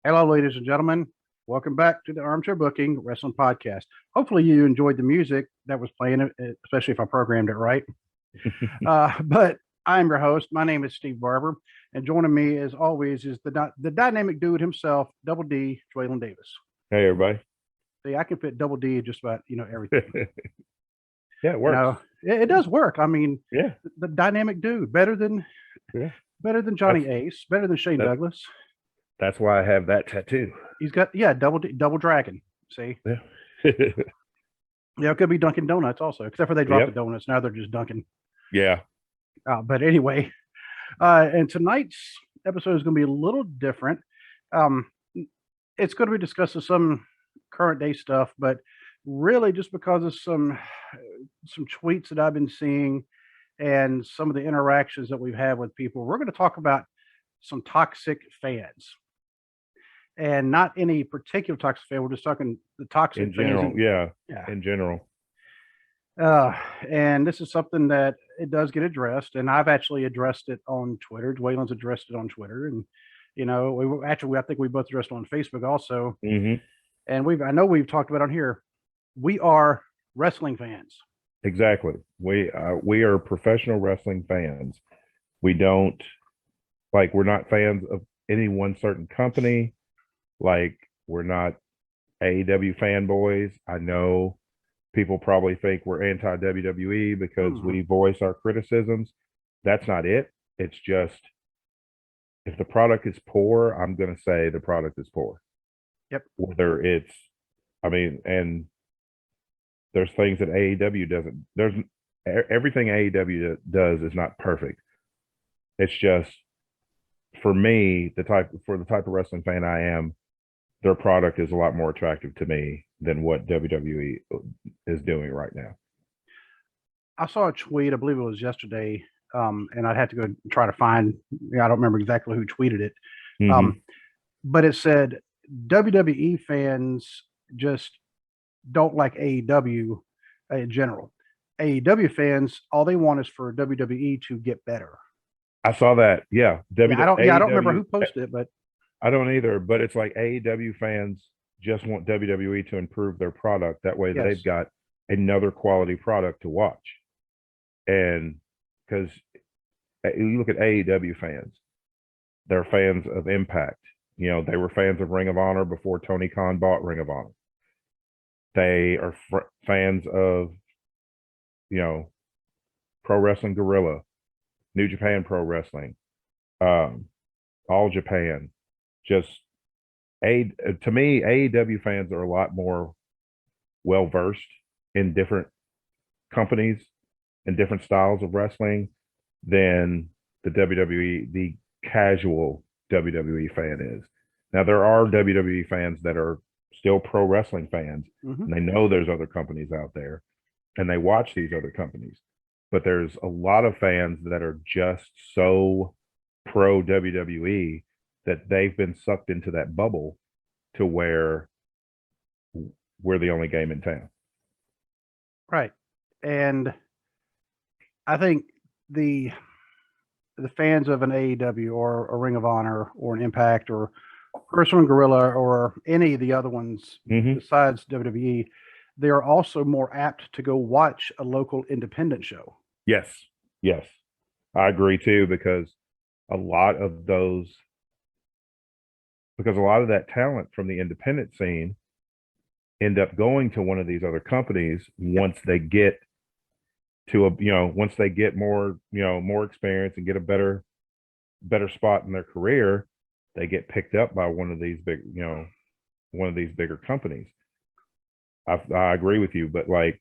Hello, ladies and gentlemen. Welcome back to the Armchair Booking Wrestling Podcast. Hopefully, you enjoyed the music that was playing, especially if I programmed it right. But I'm your host. My name is Steve Barber, and joining me, as always, is the dynamic dude himself, Double D, Dwaylon Davis. Hey, everybody. See, I can fit Double D in just about everything. Yeah, it works. It does work. I mean, Yeah, the dynamic dude, better than Johnny that's Ace, better than Shane that, Douglas. that's why I have that tattoo. He's got double dragon. See, Yeah. yeah, it could be Dunkin' Donuts also, except for they dropped the Yep. donuts. Now they're just Dunkin'. Yeah. But anyway, and tonight's episode is going to be a little different. Um, it's going to be discussing some current day stuff, but really just because of some tweets that I've been seeing and some of the interactions that we've had with people, we're going to talk about some toxic fans. And not any particular toxic fan. We're just talking the toxic In general. fans. Yeah. In general. And this is something that it does get addressed, and I've actually addressed it on Twitter. Dwaylon's addressed it on Twitter, and I think we both addressed it on Facebook also. Mm-hmm. And I know we've talked about it on here. We are wrestling fans. Exactly. We are professional wrestling fans. We're not fans of any one certain company. Like, we're not AEW fanboys. I know people probably think we're anti-WWE because we voice our criticisms. That's not it. It's just, if the product is poor, I'm going to say the product is poor. Yep. Whether and there's things that AEW doesn't. Everything AEW does is not perfect. It's just, for me, the type of wrestling fan I am, their product is a lot more attractive to me than what WWE is doing right now. I saw a tweet, I believe it was yesterday, and I'd have to go try to find, I don't remember exactly who tweeted it. Mm-hmm. But it said WWE fans just don't like AEW in general. AEW fans, all they want is for WWE to get better. I saw that. Yeah. I don't remember who posted it, but I don't either. But it's like AEW fans just want WWE to improve their product. That way they've got another quality product to watch. And because you look at AEW fans, they're fans of Impact. They were fans of Ring of Honor before Tony Khan bought Ring of Honor. They are fans of, Pro Wrestling Guerrilla, New Japan Pro Wrestling, All Japan. Just to me, AEW fans are a lot more well versed in different companies and different styles of wrestling than the the casual WWE fan is. Now, there are WWE fans that are still pro wrestling fans, and they know there's other companies out there, and they watch these other companies. But there's a lot of fans that are just so pro WWE that they've been sucked into that bubble to where we're the only game in town. Right. And I think the fans of an AEW or a Ring of Honor or an Impact or Wrestling Guerrilla or any of the other ones besides WWE, they are also more apt to go watch a local independent show. Yes. I agree too, because a lot of that talent from the independent scene end up going to one of these other companies once they get once they get more experience and get a better spot in their career, they get picked up by one of these bigger companies. I agree with you, but like,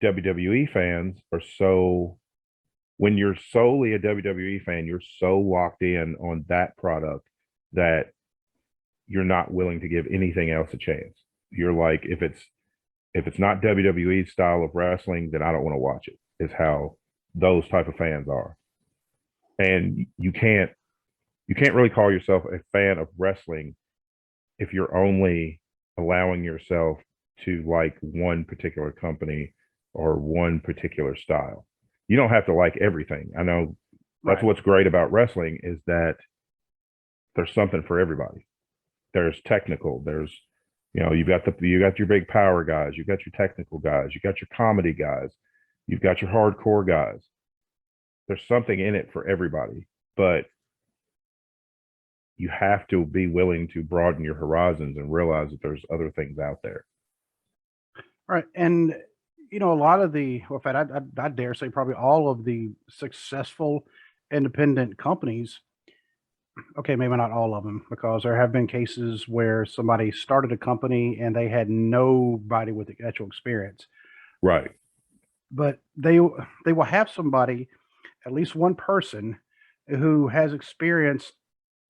WWE fans are when you're solely a WWE fan, you're so locked in on that product that you're not willing to give anything else a chance. You're like, if it's not WWE's style of wrestling, then I don't want to watch it, is how those type of fans are. And you can't really call yourself a fan of wrestling if you're only allowing yourself to like one particular company or one particular style. You don't have to like everything. I know that's what's great about wrestling, is that there's something for everybody. there's technical, there's, you've got you got your big power guys, you got your technical guys, you got your comedy guys, you've got your hardcore guys. There's something in it for everybody, but you have to be willing to broaden your horizons and realize that there's other things out there. Right. And, a lot of the, well, in fact, I dare say probably all of the successful independent companies, okay, maybe not all of them, because there have been cases where somebody started a company and they had nobody with the actual experience. Right. But they will have somebody, at least one person, who has experience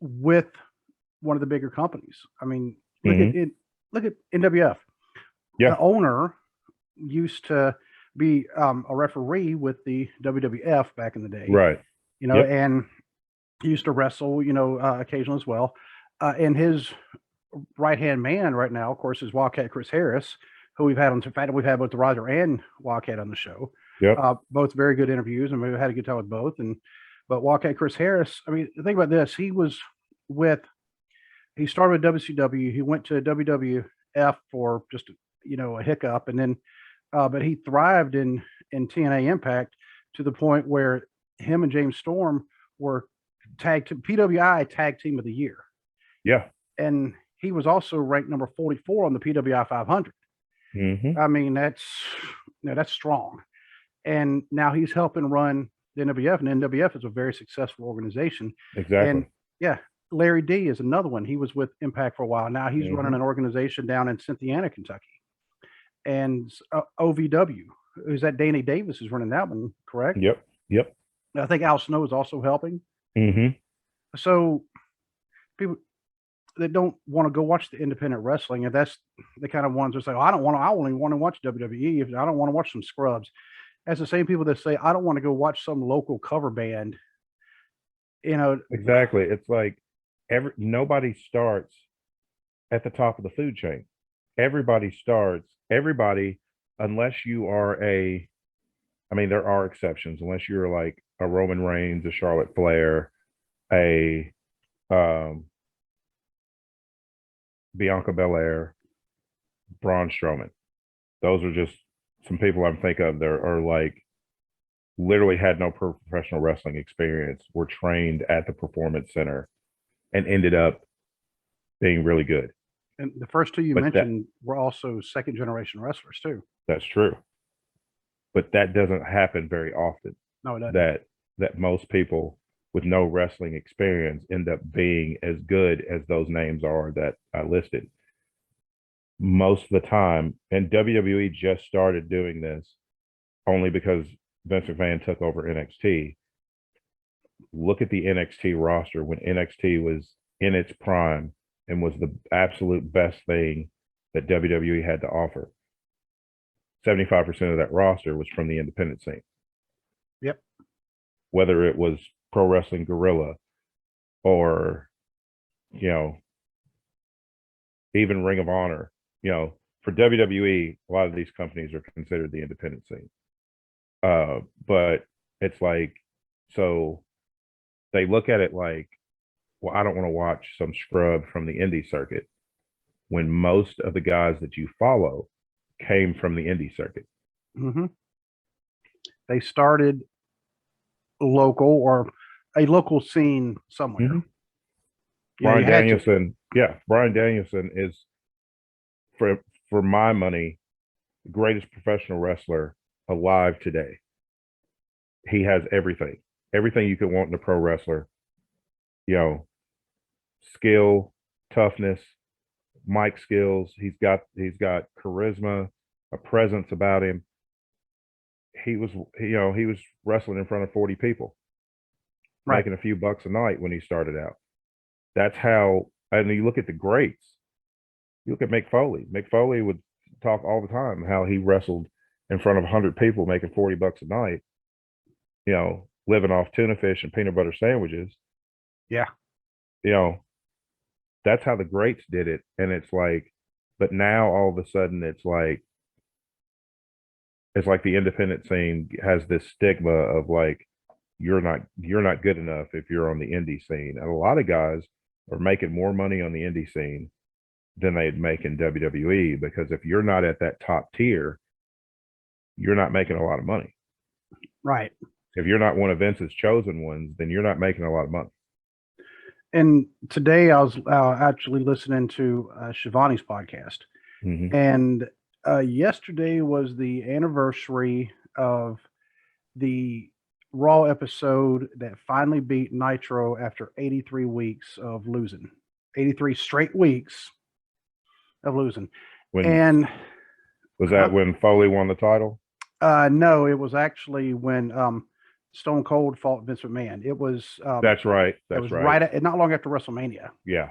with one of the bigger companies. I mean, look at it. Look at NWF. Yeah. The owner used to be a referee with the WWF back in the day, Right. Yep. and he used to wrestle, occasionally as well. And his right hand man right now, of course, is Wildcat Chris Harris, who we've had on. In fact, we've had both the Roger and Wildcat on the show. Yep. Both very good interviews, and we've had a good time with both. But Wildcat Chris Harris, I mean, think about this. He started with WCW. He went to WWF for just, a hiccup. And then, but he thrived in TNA Impact to the point where him and James Storm were PWI Tag Team of the Year. Yeah. And he was also ranked number 44 on the PWI 500. I mean, that's strong. And now he's helping run the NWF, and NWF is a very successful organization. Exactly. And yeah, Larry D is another one. He was with Impact for a while. Now he's running an organization down in Cynthiana, Kentucky. And OVW, who's that? Danny Davis is running that one, correct? Yep. I think Al Snow is also helping. So people that don't want to go watch the independent wrestling, and that's the kind of ones that say, I only want to watch WWE. If I don't want to watch some scrubs. That's the same people that say, I don't want to go watch some local cover band. Exactly. It's like nobody starts at the top of the food chain. Everybody, unless you are there are exceptions, unless you're like a Roman Reigns, a Charlotte Flair, a Bianca Belair, Braun Strowman. Those are just some people I think of that are like literally had no professional wrestling experience, were trained at the Performance Center, and ended up being really good. And the first two you mentioned were also second generation wrestlers too. That's true. But that doesn't happen very often. No, it doesn't. That most people with no wrestling experience end up being as good as those names are that I listed. Most of the time, and WWE just started doing this only because Vince McMahon took over NXT. Look at the NXT roster when NXT was in its prime and was the absolute best thing that WWE had to offer. 75% of that roster was from the independent scene. Yep. Whether it was Pro Wrestling Guerrilla or, even Ring of Honor, for WWE, a lot of these companies are considered the independent scene. But it's like, so they look at it like, well, I don't want to watch some scrub from the indie circuit when most of the guys that you follow came from the indie circuit. They started local or a local scene somewhere. Brian Danielson is, for my money, the greatest professional wrestler alive today. He has everything you could want in a pro wrestler. Skill, toughness, mic skills. He's got charisma, a presence about him. He was wrestling in front of 40 people, making a few bucks a night when he started out. That's how. And you look at the greats. You look at Mick Foley. Mick Foley would talk all the time how he wrestled in front of 100 people, making 40 bucks a night. Living off tuna fish and peanut butter sandwiches. Yeah. That's how the greats did it. And it's like, but now all of a sudden it's like the independent scene has this stigma of like, you're not good enough if you're on the indie scene. And a lot of guys are making more money on the indie scene than they'd make in WWE, because if you're not at that top tier, you're not making a lot of money. Right. If you're not one of Vince's chosen ones, then you're not making a lot of money. And today I was actually listening to Shivani's podcast, and yesterday was the anniversary of the Raw episode that finally beat Nitro after 83 weeks of losing, 83 straight weeks of losing. And was that when Foley won the title? No, it was actually when Stone Cold fought Vince McMahon. It was that's right. It was right not long after WrestleMania. Yeah.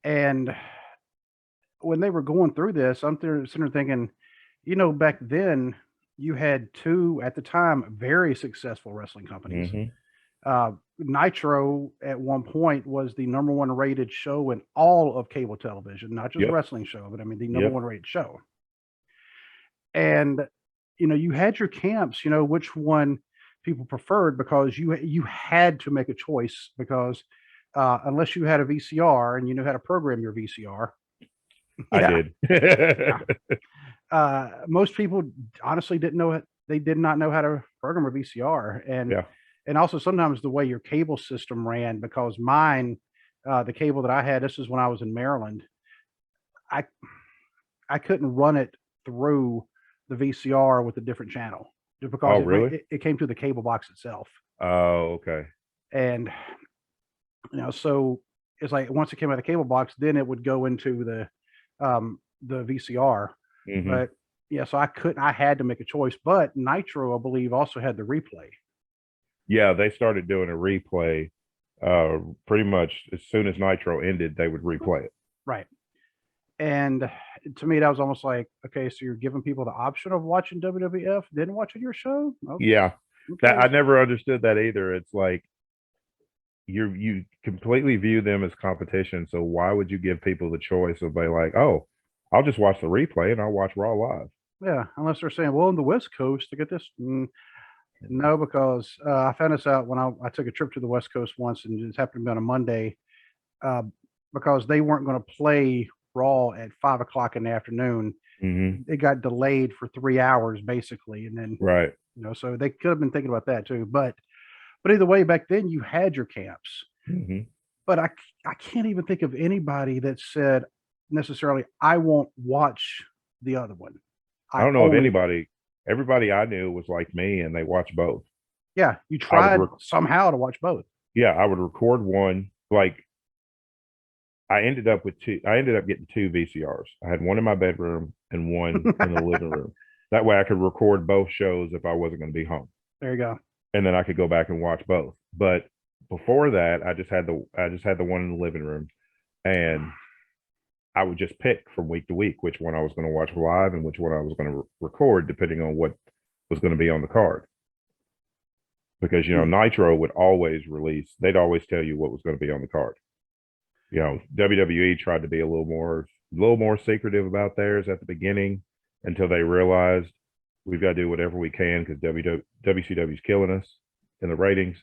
And when they were going through this, I'm sitting there thinking, back then you had two, at the time, very successful wrestling companies. Nitro at one point was the number one rated show in all of cable television, not just a wrestling show, but I mean the number one rated show. And you had your camps, which one people preferred, because you had to make a choice, because unless you had a VCR and you knew how to program your VCR. I did. Most people honestly didn't know it. They did not know how to program a VCR. And also sometimes the way your cable system ran, because mine, the cable that I had, this is when I was in Maryland, I couldn't run it through the VCR with a different channel, because it came through the cable box itself. Oh, okay. And so it's like once it came out of the cable box, then it would go into the VCR. But so I had to make a choice. But Nitro, I believe, also had the replay. Yeah, they started doing a replay pretty much as soon as Nitro ended. They would replay it. Right. And to me, that was almost like, okay, so you're giving people the option of watching WWF, then watching your show? Okay. Yeah. Okay. I never understood that either. It's like you completely view them as competition. So why would you give people the choice of being like, oh, I'll just watch the replay and I'll watch Raw live? Yeah, unless they're saying, well, in the West Coast to get this. No, because I found this out when I took a trip to the West Coast once, and it just happened to be on a Monday, because they weren't going to play Raw at 5 o'clock in the afternoon. It got delayed for 3 hours basically, and then so they could have been thinking about that too. But either way, back then you had your camps. But I can't even think of anybody that said necessarily I won't watch the other one. I don't know if anybody. Everybody I knew was like me, and they watched both. Yeah, you tried somehow to watch both. Yeah, I would record one. Like, I ended up getting two VCRs. I had one in my bedroom and one in the living room. That way I could record both shows if I wasn't going to be home. There you go. And then I could go back and watch both. But before that, I just had the one in the living room, and I would just pick from week to week which one I was going to watch live and which one I was going to record, depending on what was going to be on the card. Because, Nitro would always release, they'd always tell you what was going to be on the card. WWE tried to be a little more secretive about theirs at the beginning, until they realized we've got to do whatever we can because WCW's killing us in the ratings.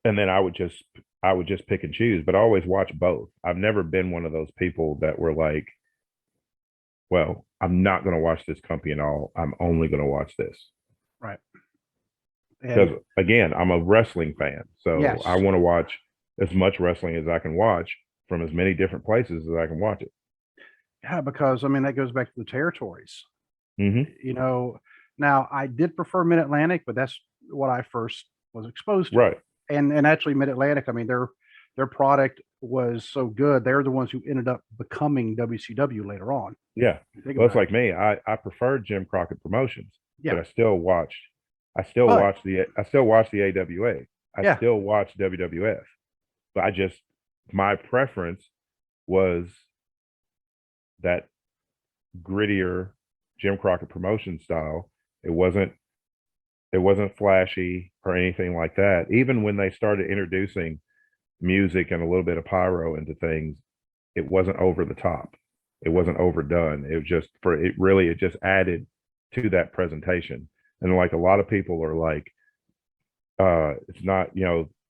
And then I would just pick and choose, but I always watch both. I've never been one of those people that were like, well, I'm not going to watch this company at all. I'm only going to watch this. Right. Because again, I'm a wrestling fan. So I want to watch as much wrestling as I can watch from as many different places as I can watch it. Yeah, because I mean, that goes back to the territories. Now I did prefer Mid-Atlantic, but that's what I first was exposed to. Right. And actually Mid-Atlantic, I mean, their product was so good. They're the ones who ended up becoming WCW later on. Yeah. Well, it's like me. I preferred Jim Crockett Promotions, but I still watched the AWA. I still watched WWF. But my preference was that grittier Jim Crockett Promotion style. It wasn't flashy or anything like that. Even when they started introducing music and a little bit of pyro into things, it wasn't over the top. It wasn't overdone. It just added to that presentation. And like a lot of people are like, it's not,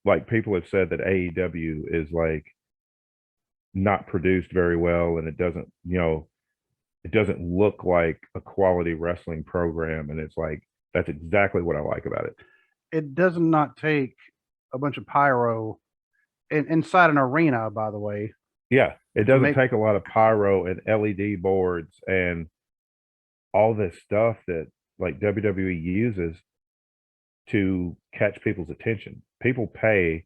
like people have said that AEW is like not produced very well, and it doesn't, it doesn't look like a quality wrestling program. And it's like, that's exactly what I like about it. It does not take a bunch of pyro inside an arena, by the way, Yeah, it to doesn't make take a lot of pyro and LED boards and all this stuff that like WWE uses to catch people's attention. People pay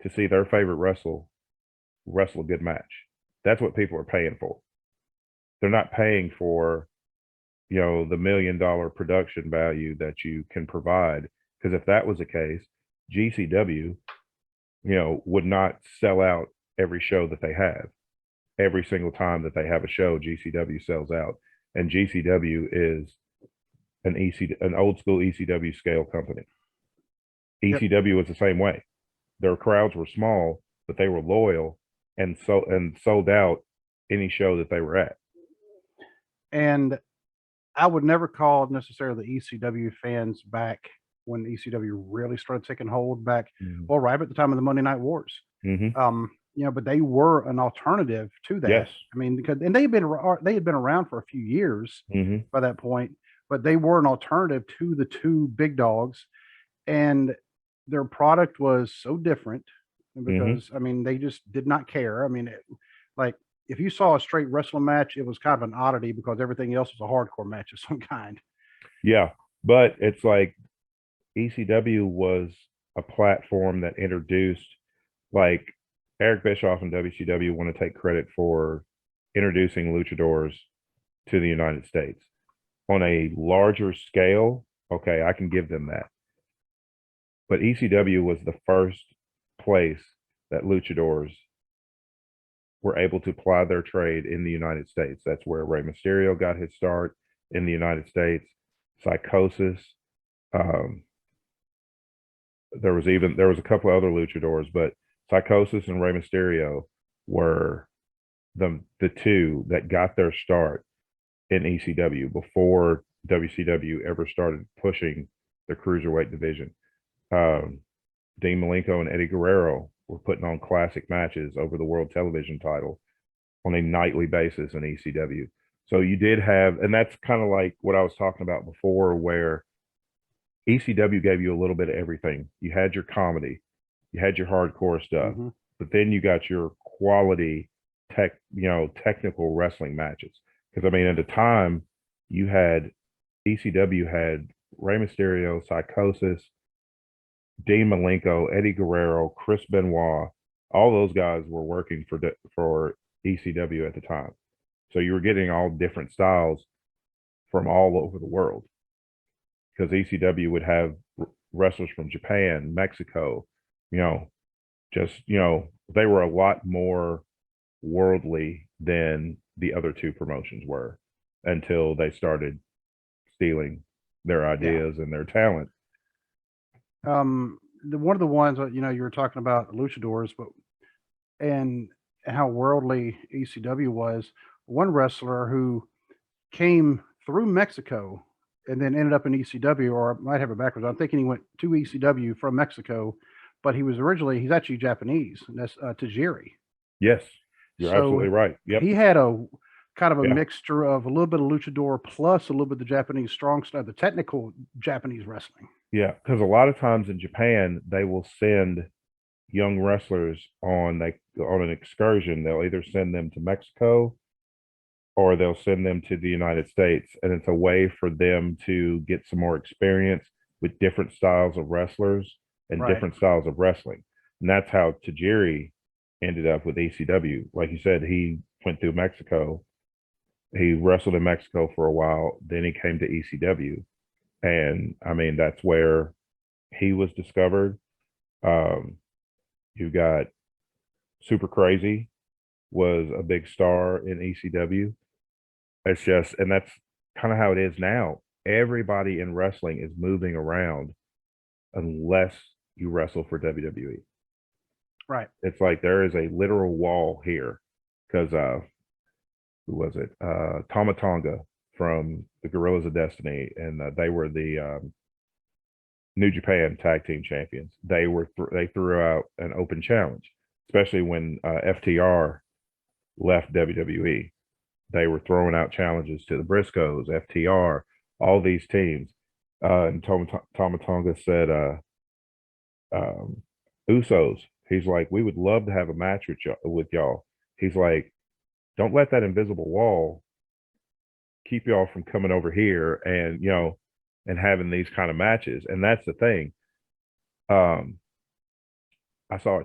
to see their favorite wrestle a good match. That's what people are paying for. They're not paying for, the $1 million production value that you can provide. Because if that was the case, GCW, would not sell out every show that they have. Every single time that they have a show, GCW sells out. And GCW is an old school ECW scale company. Yep. ECW was the same way. Their crowds were small, but they were loyal and sold out any show that they were at. And I would never call necessarily the ECW fans back when ECW really started taking hold back, Mm-hmm. well, right at the time of the Monday Night Wars. Mm-hmm. But they were an alternative to that. Yes. I mean, because they had been around for a few years Mm-hmm. by that point, but they were an alternative to the two big dogs, and their product was so different because I mean they just did not care. I mean, like if you saw a straight wrestling match, it was kind of an oddity because everything else was a hardcore match of some kind. Yeah. But it's like ECW was a platform that introduced, like, Eric Bischoff and WCW want to take credit for introducing luchadors to the United States on a larger scale. Okay, I can give them that. But ECW was the first place that luchadors were able to ply their trade in the United States. That's where Rey Mysterio got his start in the United States. Psychosis. Um, there was a couple of other luchadors, but Psychosis and Rey Mysterio were the two that got their start in ECW before WCW ever started pushing the cruiserweight division. Dean Malenko and Eddie Guerrero were putting on classic matches over the world television title on a nightly basis in ECW. So you did have, and that's kind of like what I was talking about before, where ECW gave you a little bit of everything. You had your comedy, you had your hardcore stuff, but then you got your quality technical wrestling matches. Because I mean, at the time, you had ECW had Rey Mysterio, Psychosis, Dean Malenko, Eddie Guerrero, Chris Benoit. All those guys were working for ECW at the time. So you were getting all different styles from all over the world. Because ECW would have wrestlers from Japan, Mexico, they were a lot more worldly than the other two promotions were until they started stealing their ideas and their talent. One of the ones that you were talking about luchadors, but and how worldly ECW was. One wrestler who came through Mexico and then ended up in ECW, or I might have it backwards. I'm thinking he went to ECW from Mexico, but he's actually Japanese, and that's Tajiri. Yes, you're absolutely right. Yep. He had a kind of a mixture of a little bit of luchador plus a little bit of the Japanese strong style, the technical Japanese wrestling. Yeah, because a lot of times in Japan, they will send young wrestlers on an excursion. They'll either send them to Mexico or they'll send them to the United States. And it's a way for them to get some more experience with different styles of wrestlers and different styles of wrestling. And that's how Tajiri ended up with ECW. Like you said, he went through Mexico. He wrestled in Mexico for a while. Then he came to ECW. And I mean, that's where he was discovered. You got Super Crazy was a big star in ECW. It's just, and that's kind of how it is now. Everybody in wrestling is moving around unless you wrestle for WWE. Right. It's like there is a literal wall here because who was it? Tama Tonga from the Gorillas of Destiny, and they were the New Japan Tag Team Champions. They threw out an open challenge, especially when FTR left WWE. They were throwing out challenges to the Briscoes, FTR, all these teams. And Tama Tonga said, Usos. He's like, we would love to have a match with y'all. He's like, don't let that invisible wall keep y'all from coming over here and and having these kind of matches. And that's the thing. I saw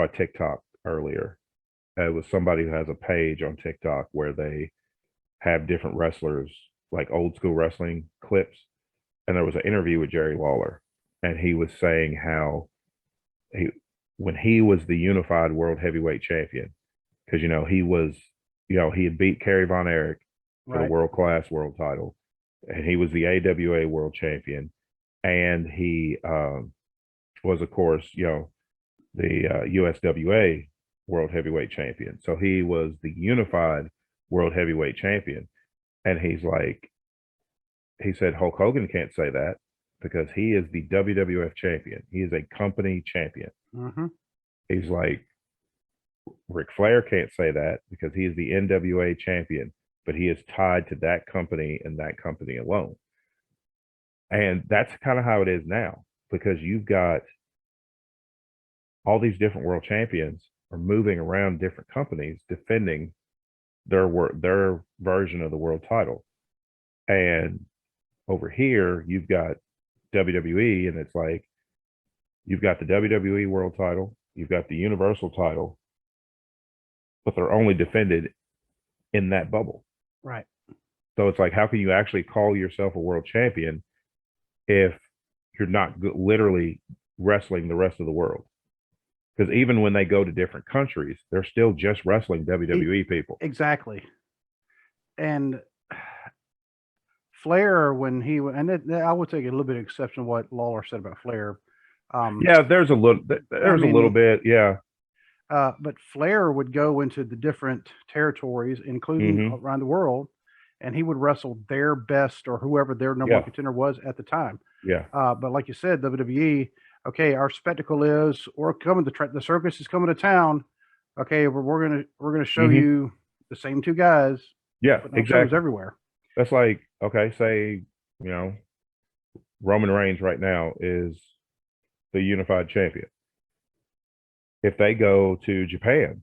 a TikTok earlier. It was somebody who has a page on TikTok where they have different wrestlers, like old school wrestling clips. And there was an interview with Jerry Lawler, and he was saying how when he was the unified world heavyweight champion, because he was, he had beat Kerry Von Erich for the world class world title, and he was the AWA world champion, and he was, of course, the USWA world heavyweight champion. So he was the unified world heavyweight champion. And he said Hulk Hogan can't say that because he is the WWF champion. He is a company champion. Mm-hmm. He's like, Ric Flair can't say that because he is the NWA champion, but he is tied to that company and that company alone. And that's kind of how it is now, because you've got all these different world champions are moving around different companies defending their version of the world title. And over here, you've got WWE, and it's like you've got the WWE world title, you've got the Universal title, but they're only defended in that bubble. Right. So it's like, how can you actually call yourself a world champion if you're not literally wrestling the rest of the world? Because even when they go to different countries, they're still just wrestling WWE people. Exactly. And Flair, when I would take a little bit of exception to what Lawler said about Flair. Yeah, there's a little bit, yeah. But Flair would go into the different territories, including around the world, and he would wrestle their best or whoever their number one contender was at the time. Yeah. But like you said, WWE, okay, our spectacle is we're coming to the circus is coming to town. Okay, we're gonna show you the same two guys. Yeah, exactly. Everywhere. That's like, okay, say Roman Reigns right now is the unified champion. If they go to Japan,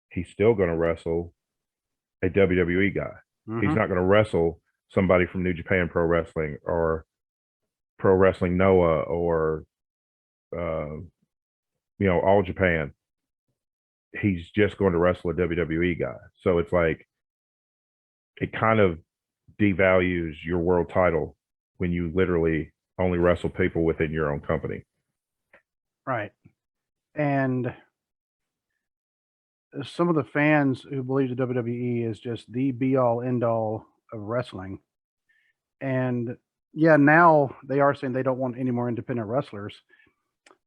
he's still going to wrestle a WWE guy. He's not going to wrestle somebody from New Japan Pro Wrestling or Pro Wrestling Noah or All Japan. He's just going to wrestle a WWE guy. So it's like it kind of devalues your world title when you literally only wrestle people within your own company. Right. And some of the fans who believe the WWE is just the be all end all of wrestling. And yeah, now they are saying they don't want any more independent wrestlers.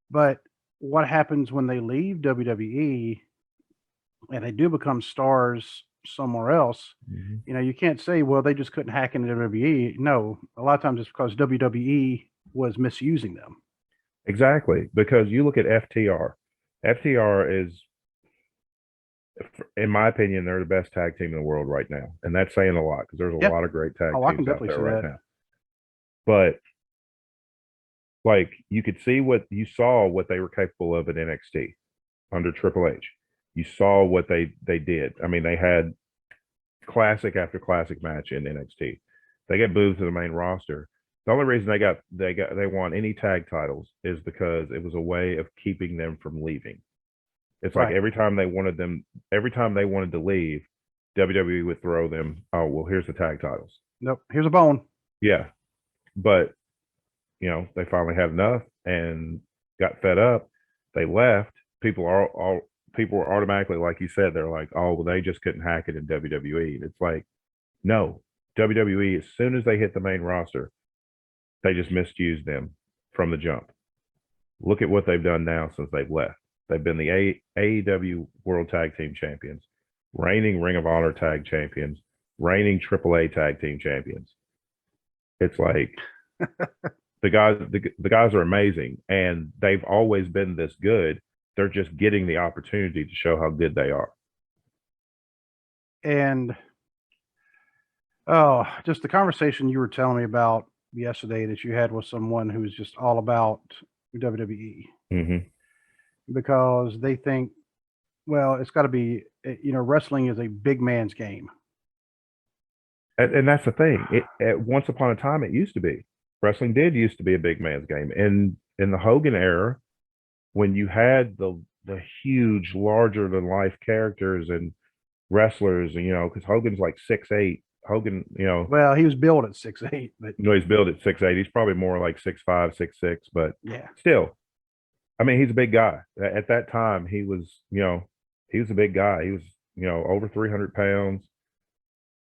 But what happens when they leave WWE and they do become stars somewhere else? You can't say, well, they just couldn't hack into WWE. No, a lot of times it's because WWE was misusing them. Exactly, because you look at FTR. FTR is, in my opinion, they're the best tag team in the world right now, and that's saying a lot because there's a lot of great tag teams out there right now. But like you could see what they were capable of at NXT under Triple H. You saw what they did. I mean, they had classic after classic match in NXT. They get moved to the main roster. The only reason they won any tag titles is because it was a way of keeping them from leaving. It's like every time they wanted to leave, WWE would throw them, oh, well, here's the tag titles. Nope, here's a bone. Yeah. But, they finally had enough and got fed up. They left. People were automatically, like you said, they're like, oh, well, they just couldn't hack it in WWE. It's like, no, WWE, as soon as they hit the main roster, they just misused them from the jump. Look at what they've done now since they've left. They've been the AEW World Tag Team Champions, reigning Ring of Honor Tag Champions, reigning AAA Tag Team Champions. It's like, the guys are amazing, and they've always been this good. They're just getting the opportunity to show how good they are. And oh, just the conversation you were telling me about yesterday that you had with someone who's just all about WWE Mm-hmm. because they think, well, it's got to be, wrestling is a big man's game. And that's the thing. Once upon a time, it used to be. Wrestling did used to be a big man's game. In the Hogan era, when you had the huge, larger than life characters and wrestlers, and because Hogan's like 6'8". Hogan, Well, he was billed at 6'8", but he's built at 6'8". He's probably more like 6'5", 6'6", but yeah, still, I mean, he's a big guy. At that time, he was a big guy. He was, over 300 pounds.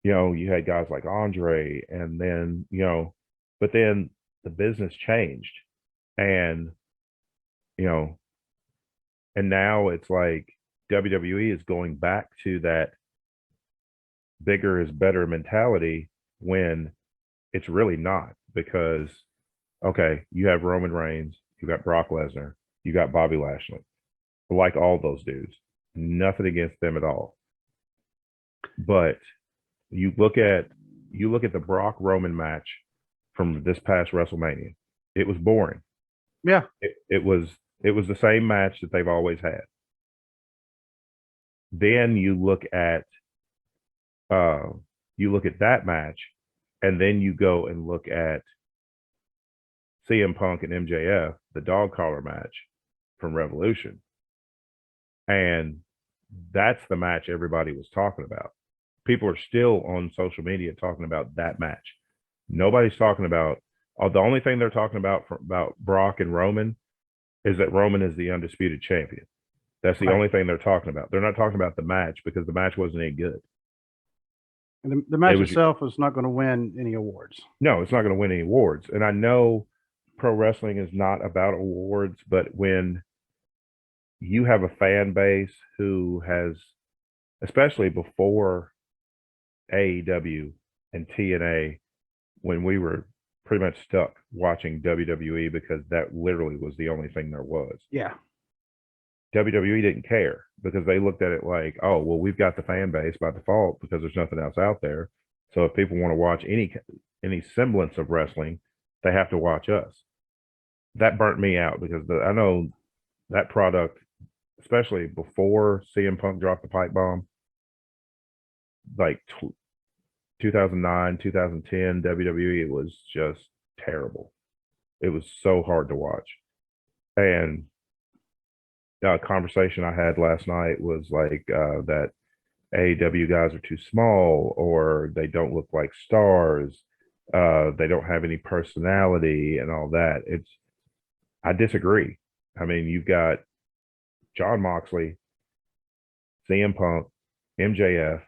You had guys like Andre, and then, but then the business changed, and, you know, and now it's like WWE is going back to that bigger is better mentality when it's really not, because, okay, you have Roman Reigns, you got Brock Lesnar, you got Bobby Lashley. I like all those dudes. Nothing against them at all. But you look at the Brock Roman match from this past WrestleMania. It was boring. yeah. It was the same match that they've always had. Then you look at that match, and then you go and look at CM Punk and MJF, the dog collar match from Revolution. And that's the match everybody was talking about. People are still on social media talking about that match. Nobody's talking about, the only thing they're talking about Brock and Roman is that Roman is the undisputed champion. That's the only thing they're talking about. They're not talking about the match because the match wasn't any good. And the match itself is not going to win any awards. No, it's not going to win any awards. And I know pro wrestling is not about awards, but when you have a fan base who has, especially before AEW and TNA, when we were pretty much stuck watching WWE because that literally was the only thing there was. Yeah. WWE didn't care because they looked at it like, oh, well, we've got the fan base by default because there's nothing else out there. So if people want to watch any semblance of wrestling, they have to watch us. That burnt me out because I know that product, especially before CM Punk dropped the pipe bomb, like 2009, 2010 WWE, it was just terrible. It was so hard to watch. And a conversation I had last night was like that AEW guys are too small, or they don't look like stars. They don't have any personality and all that. I disagree. I mean, you've got John Moxley, CM Punk, MJF.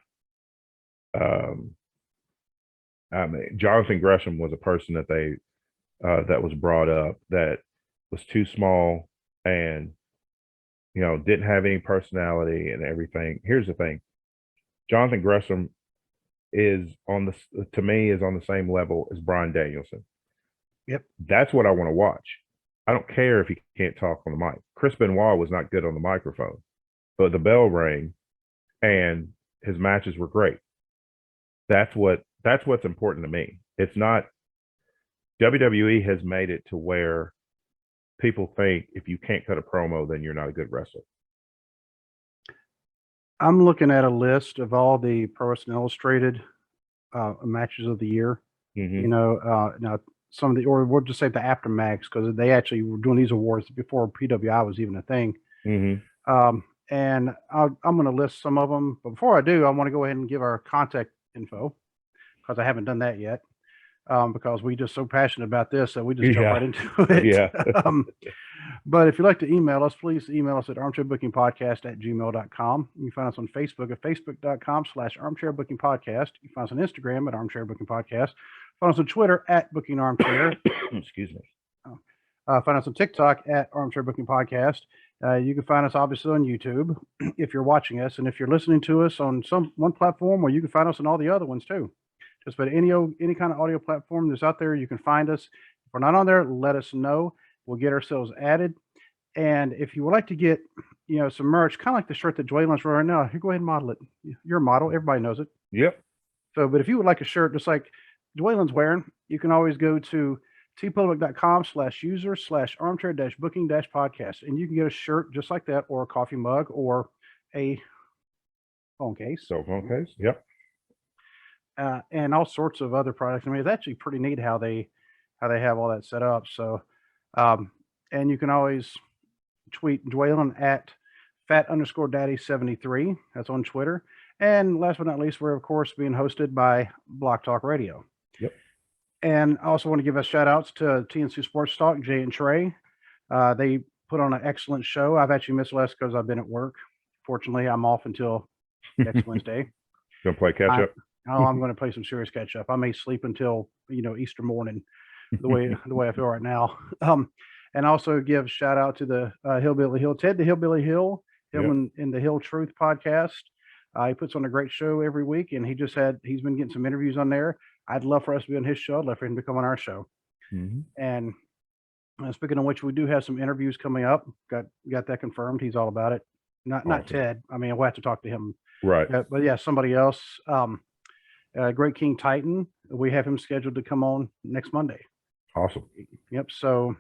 I mean, Jonathan Gresham was a person that that was brought up that was too small and didn't have any personality and everything. Here's the thing: Jonathan Gresham is on the same level as Bryan Danielson. Yep, that's what I want to watch. I don't care if he can't talk on the mic. Chris Benoit was not good on the microphone, but the bell rang, and his matches were great. That's what's important to me. It's not WWE has made it to where people think if you can't cut a promo, then you're not a good wrestler. I'm looking at a list of all the Pro Wrestling Illustrated matches of the year. Mm-hmm. Now some of or we'll just say the Aftermax, because they actually were doing these awards before PWI was even a thing. Mm-hmm. And I'm going to list some of them. But before I do, I want to go ahead and give our contact info, because I haven't done that yet. Because we're just so passionate about this that we just jump right into it. Yeah. But if you'd like to email us, please email us at armchairbookingpodcast@gmail.com. You can find us on Facebook at facebook.com/armchairbookingpodcast. You can find us on Instagram at armchairbookingpodcast. Find us on Twitter at bookingarmchair. Excuse me. Find us on TikTok at armchairbookingpodcast. You can find us obviously on YouTube if you're watching us, and if you're listening to us on one platform, or you can find us on all the other ones too. Just about any kind of audio platform that's out there, you can find us. we're not on there, let us know. We'll get ourselves added. And if you would like to get, some merch, kind of like the shirt that Dwaylen's wearing right now, you go ahead and model it. You're a model. Everybody knows it. Yep. So, but if you would like a shirt just like Dwaylen's wearing, you can always go to tpublic.com/user/armchair-booking-podcast, and you can get a shirt just like that, or a coffee mug, or a phone case. Cell phone case. Yep. And all sorts of other products. I mean, it's actually pretty neat how they have all that set up. So, and you can always tweet Dwaylen at fat_daddy73. That's on Twitter. And last but not least, we're of course being hosted by Block Talk Radio. Yep. And I also want to give a shout outs to TNC Sports Talk, Jay and Trey. They put on an excellent show. I've actually missed less because I've been at work. Fortunately, I'm off until next Wednesday. Gonna play catch up. I'm going to play some serious catch up. I may sleep until Easter morning, the way I feel right now. And also give shout out to the Hillbilly Hill, Ted the Hillbilly Hill, him in the Hill Truth podcast. He puts on a great show every week, and he's been getting some interviews on there. I'd love for us to be on his show. I'd love for him to come on our show. Mm-hmm. And speaking of which, we do have some interviews coming up. Got that confirmed. He's all about it. Not Ted. I mean, we'll have to talk to him. Right. But yeah, somebody else. Great King Titan. We have him scheduled to come on next Monday. Awesome. Yep. So,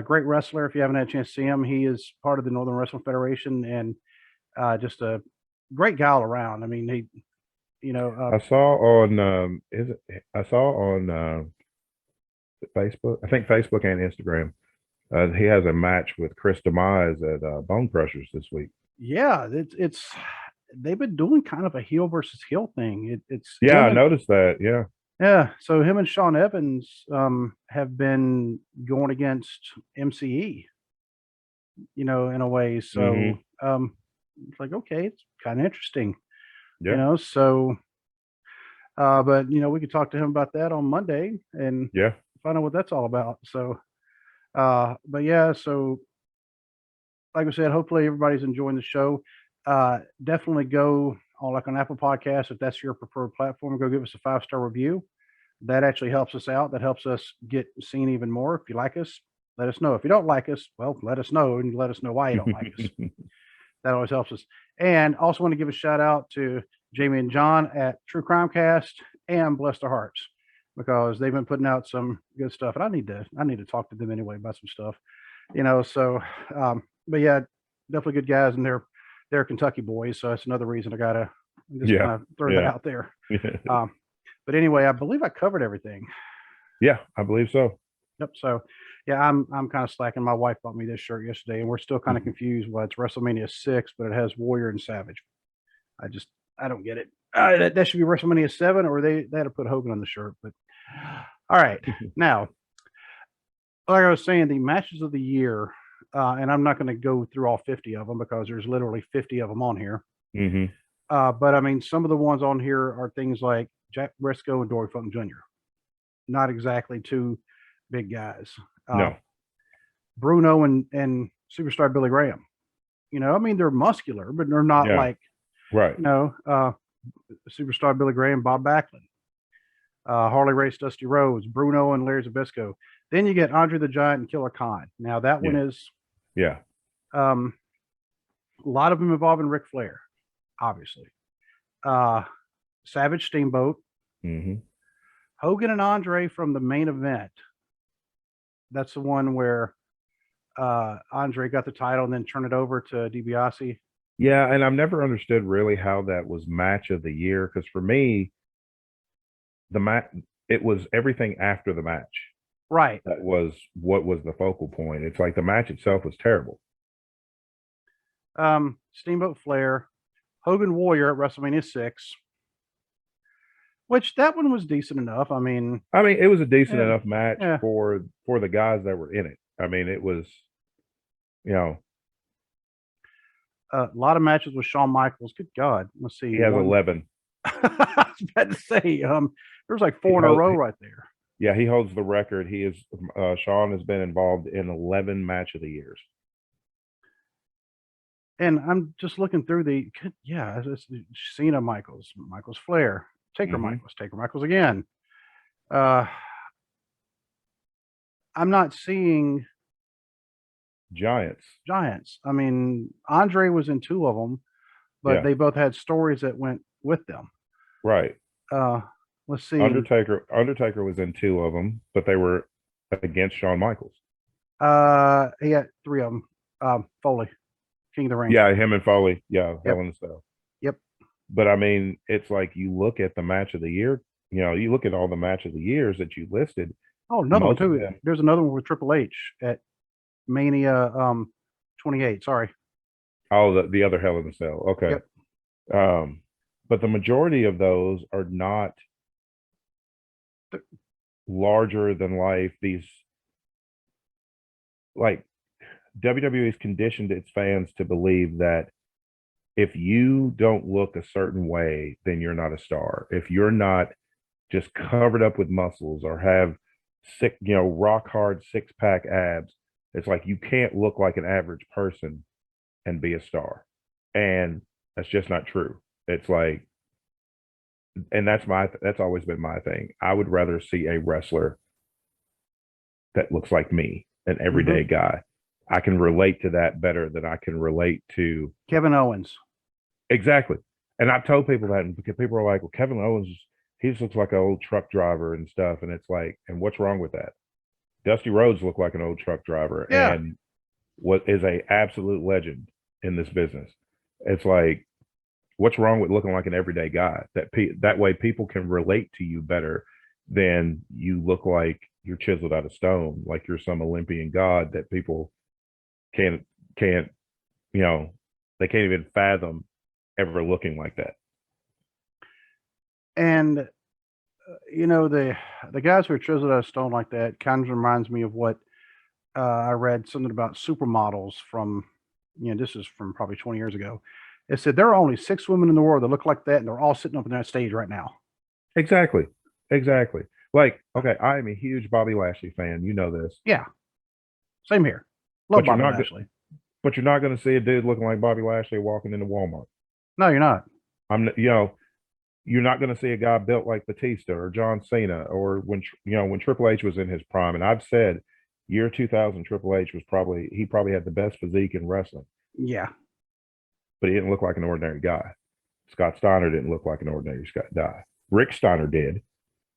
great wrestler. If you haven't had a chance to see him, he is part of the Northern Wrestling Federation, and just a great guy all around. I mean, I saw on Facebook. I think Facebook and Instagram. He has a match with Chris Demise at Bone Crushers this week. Yeah, it's they've been doing kind of a heel versus heel thing. I noticed that. Yeah. Yeah. So him and Sean Evans have been going against MCE, in a way. So it's like, okay, it's kind of interesting. Yeah. So but we could talk to him about that on Monday and find out what that's all about. So but yeah, so like I said, hopefully everybody's enjoying the show. Definitely go on Apple Podcasts, if that's your preferred platform, go give us a 5-star review. That actually helps us out. That helps us get seen even more. If you like us, let us know. If you don't like us, well, let us know, and let us know why you don't like us. That always helps us. And also want to give a shout out to Jamie and John at True Crime Cast and Bless Their Hearts, because they've been putting out some good stuff, and I need to talk to them anyway about some stuff, So, but yeah, definitely good guys, and they're Kentucky boys, so that's another reason I gotta just kind of throw that out there. But anyway, I believe I covered everything. Yeah, I believe so. Yep. So yeah, I'm kind of slacking. My wife bought me this shirt yesterday, and we're still kind of confused. Well, it's WrestleMania 6, but it has Warrior and Savage. I don't get it. That should be WrestleMania 7, or they had to put Hogan on the shirt. But all right, now, like I was saying, the matches of the year, and I'm not going to go through all 50 of them because there's literally 50 of them on here. Mm-hmm. But I mean, some of the ones on here are things like Jack Briscoe and Dory Funk Jr. Not exactly two big guys. No. Bruno and Superstar Billy Graham. I mean, they're muscular, but they're not like, right. Superstar Billy Graham, Bob Backlund, Harley Race, Dusty Rhodes, Bruno and Larry Zbyszko. Then you get Andre the Giant and Killer Khan. Now that one is, a lot of them involving Ric Flair, obviously. Savage Steamboat, Hogan and Andre from the main event. That's the one where Andre got the title and then turned it over to DiBiase. Yeah, and I've never understood really how that was match of the year, because for me, it was everything after the match. Right. That was what was the focal point. It's like the match itself was terrible. Steamboat Flair, Hogan Warrior at WrestleMania 6, which that one was decent enough. I mean, it was a decent enough match for the guys that were in it. I mean, it was, a lot of matches with Shawn Michaels. Good God. Let's see. He has 11. I was about to say, there's like 4 in a row right there. Yeah, he holds the record. Shawn has been involved in 11 match of the years. And I'm just looking through it's Cena Michaels Flair, Taker Michaels again. I'm not seeing Giants. giants. I mean, Andre was in two of them, but Yeah, they both had stories that went with them. right. Uh, let's see. Undertaker was in two of them, but they were against Shawn Michaels. He had three of them. Foley, King of the Ring. Yeah, him and Foley. Yeah, Hell Yep. in a Cell. Yep. But I mean, it's like you look at the match of the year. You look at all the match of the years that you listed. Oh, another one Most of too. them, There's another one with Triple H at Mania 28. Sorry. all the other Hell in a Cell. Okay. Yep. Um, but the majority of those are not larger than life. These like WWE's conditioned its fans to believe that if you don't look a certain way, then you're not a star. If you're not just covered up with muscles or have sick, rock hard 6-pack abs, it's like you can't look like an average person and be a star. And that's just not true. It's like, and that's always been my thing. I would rather see a wrestler that looks like me, an everyday guy. I can relate to that better than I can relate to Kevin Owens. exactly. And I've told people that, and because people are like, well, Kevin Owens, he just looks like an old truck driver and stuff. And it's like, and what's wrong with that? Dusty Rhodes looked like an old truck driver Yeah. and what is a absolute legend in this business. It's like, what's wrong with looking like an everyday guy? That way people can relate to you better than you look like you're chiseled out of stone, like you're some Olympian god that people can't they can't even fathom ever looking like that. And the guys who are chiseled out of stone like that kind of reminds me of what I read something about supermodels from, this is from probably 20 years ago. It said there are only 6 women in the world that look like that, and they're all sitting up in that stage right now. Exactly. Like, okay, I am a huge Bobby Lashley fan. You know this. Yeah, same here. Love Bobby Lashley. But you're not going to see a dude looking like Bobby Lashley walking into Walmart. No, you're not. You're not going to see a guy built like Batista or John Cena or when Triple H was in his prime. And I've said year 2000, Triple H he probably had the best physique in wrestling. Yeah. But he didn't look like an ordinary guy. Scott Steiner didn't look like an ordinary guy. Rick Steiner did.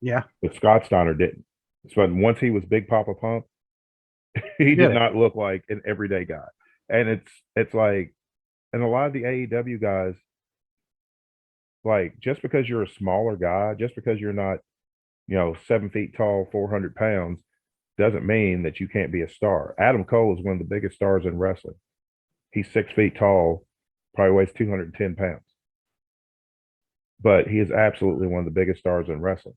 Yeah. But Scott Steiner didn't. So once he was Big Papa Pump, he did not look like an everyday guy. And it's like, and a lot of the AEW guys, like, just because you're a smaller guy, just because you're not, 7 feet tall, 400 pounds, doesn't mean that you can't be a star. Adam Cole is one of the biggest stars in wrestling. He's 6 feet tall, probably weighs 210 pounds. But he is absolutely one of the biggest stars in wrestling.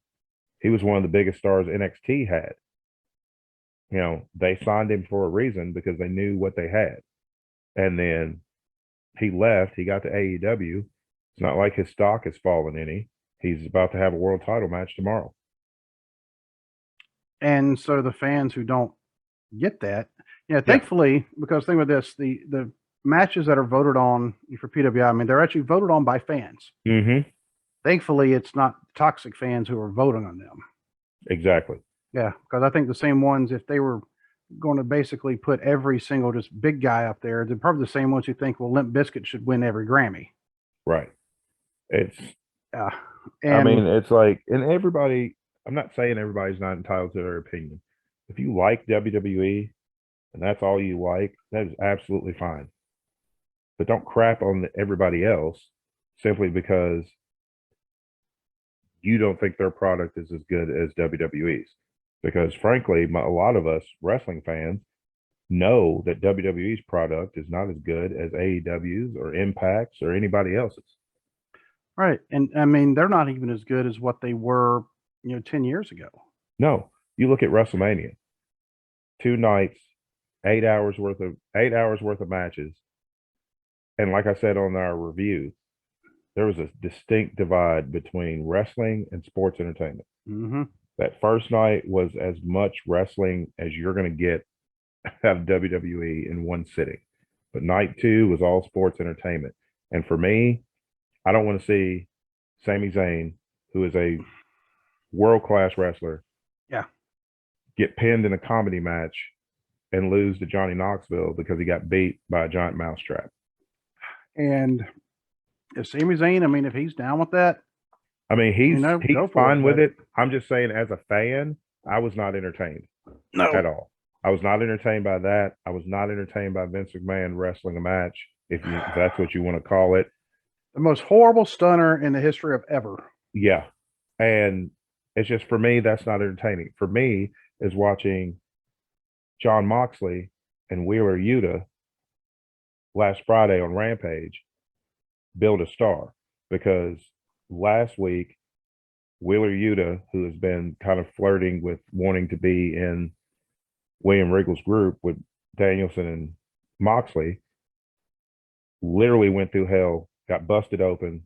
He was one of the biggest stars NXT had. They signed him for a reason because they knew what they had. And then he left. He got to AEW. It's not like his stock has fallen any. He's about to have a world title match tomorrow. And so the fans who don't get that, thankfully, because think about this, the matches that are voted on for PWI, I mean, they're actually voted on by fans. Mm-hmm. Thankfully, it's not toxic fans who are voting on them. Exactly. Yeah, because I think the same ones, if they were going to basically put every single just big guy up there, they're probably the same ones who think, well, Limp Bizkit should win every Grammy. Right. It's, I mean, it's like, and everybody, I'm not saying everybody's not entitled to their opinion. If you like WWE and that's all you like, that is absolutely fine. But don't crap on everybody else simply because you don't think their product is as good as WWE's. Because frankly, a lot of us wrestling fans know that WWE's product is not as good as AEW's or Impact's or anybody else's. Right. And I mean, they're not even as good as what they were, 10 years ago. No, you look at WrestleMania, 2 nights, 8 hours worth of matches. And like I said on our review, there was a distinct divide between wrestling and sports entertainment. Mm-hmm. That first night was as much wrestling as you're going to get out of WWE in one sitting. But night 2 was all sports entertainment. And for me, I don't want to see Sami Zayn, who is a world-class wrestler, get pinned in a comedy match and lose to Johnny Knoxville because he got beat by a giant mousetrap. And if Sami Zayn, I mean, if he's down with that, I mean, he's go for fine it, with but it. I'm just saying, as a fan, I was not entertained at no, all. I was not entertained by that. I was not entertained by Vince McMahon wrestling a match, if that's what you want to call it. the most horrible stunner in the history of ever. Yeah. And it's just, for me, that's not entertaining. For me, is watching John Moxley and Wheeler Yuta last Friday on Rampage build a star, because last week Wheeler Yuta, who has been kind of flirting with wanting to be in William Regal's group with Danielson and Moxley, literally went through hell, got busted open,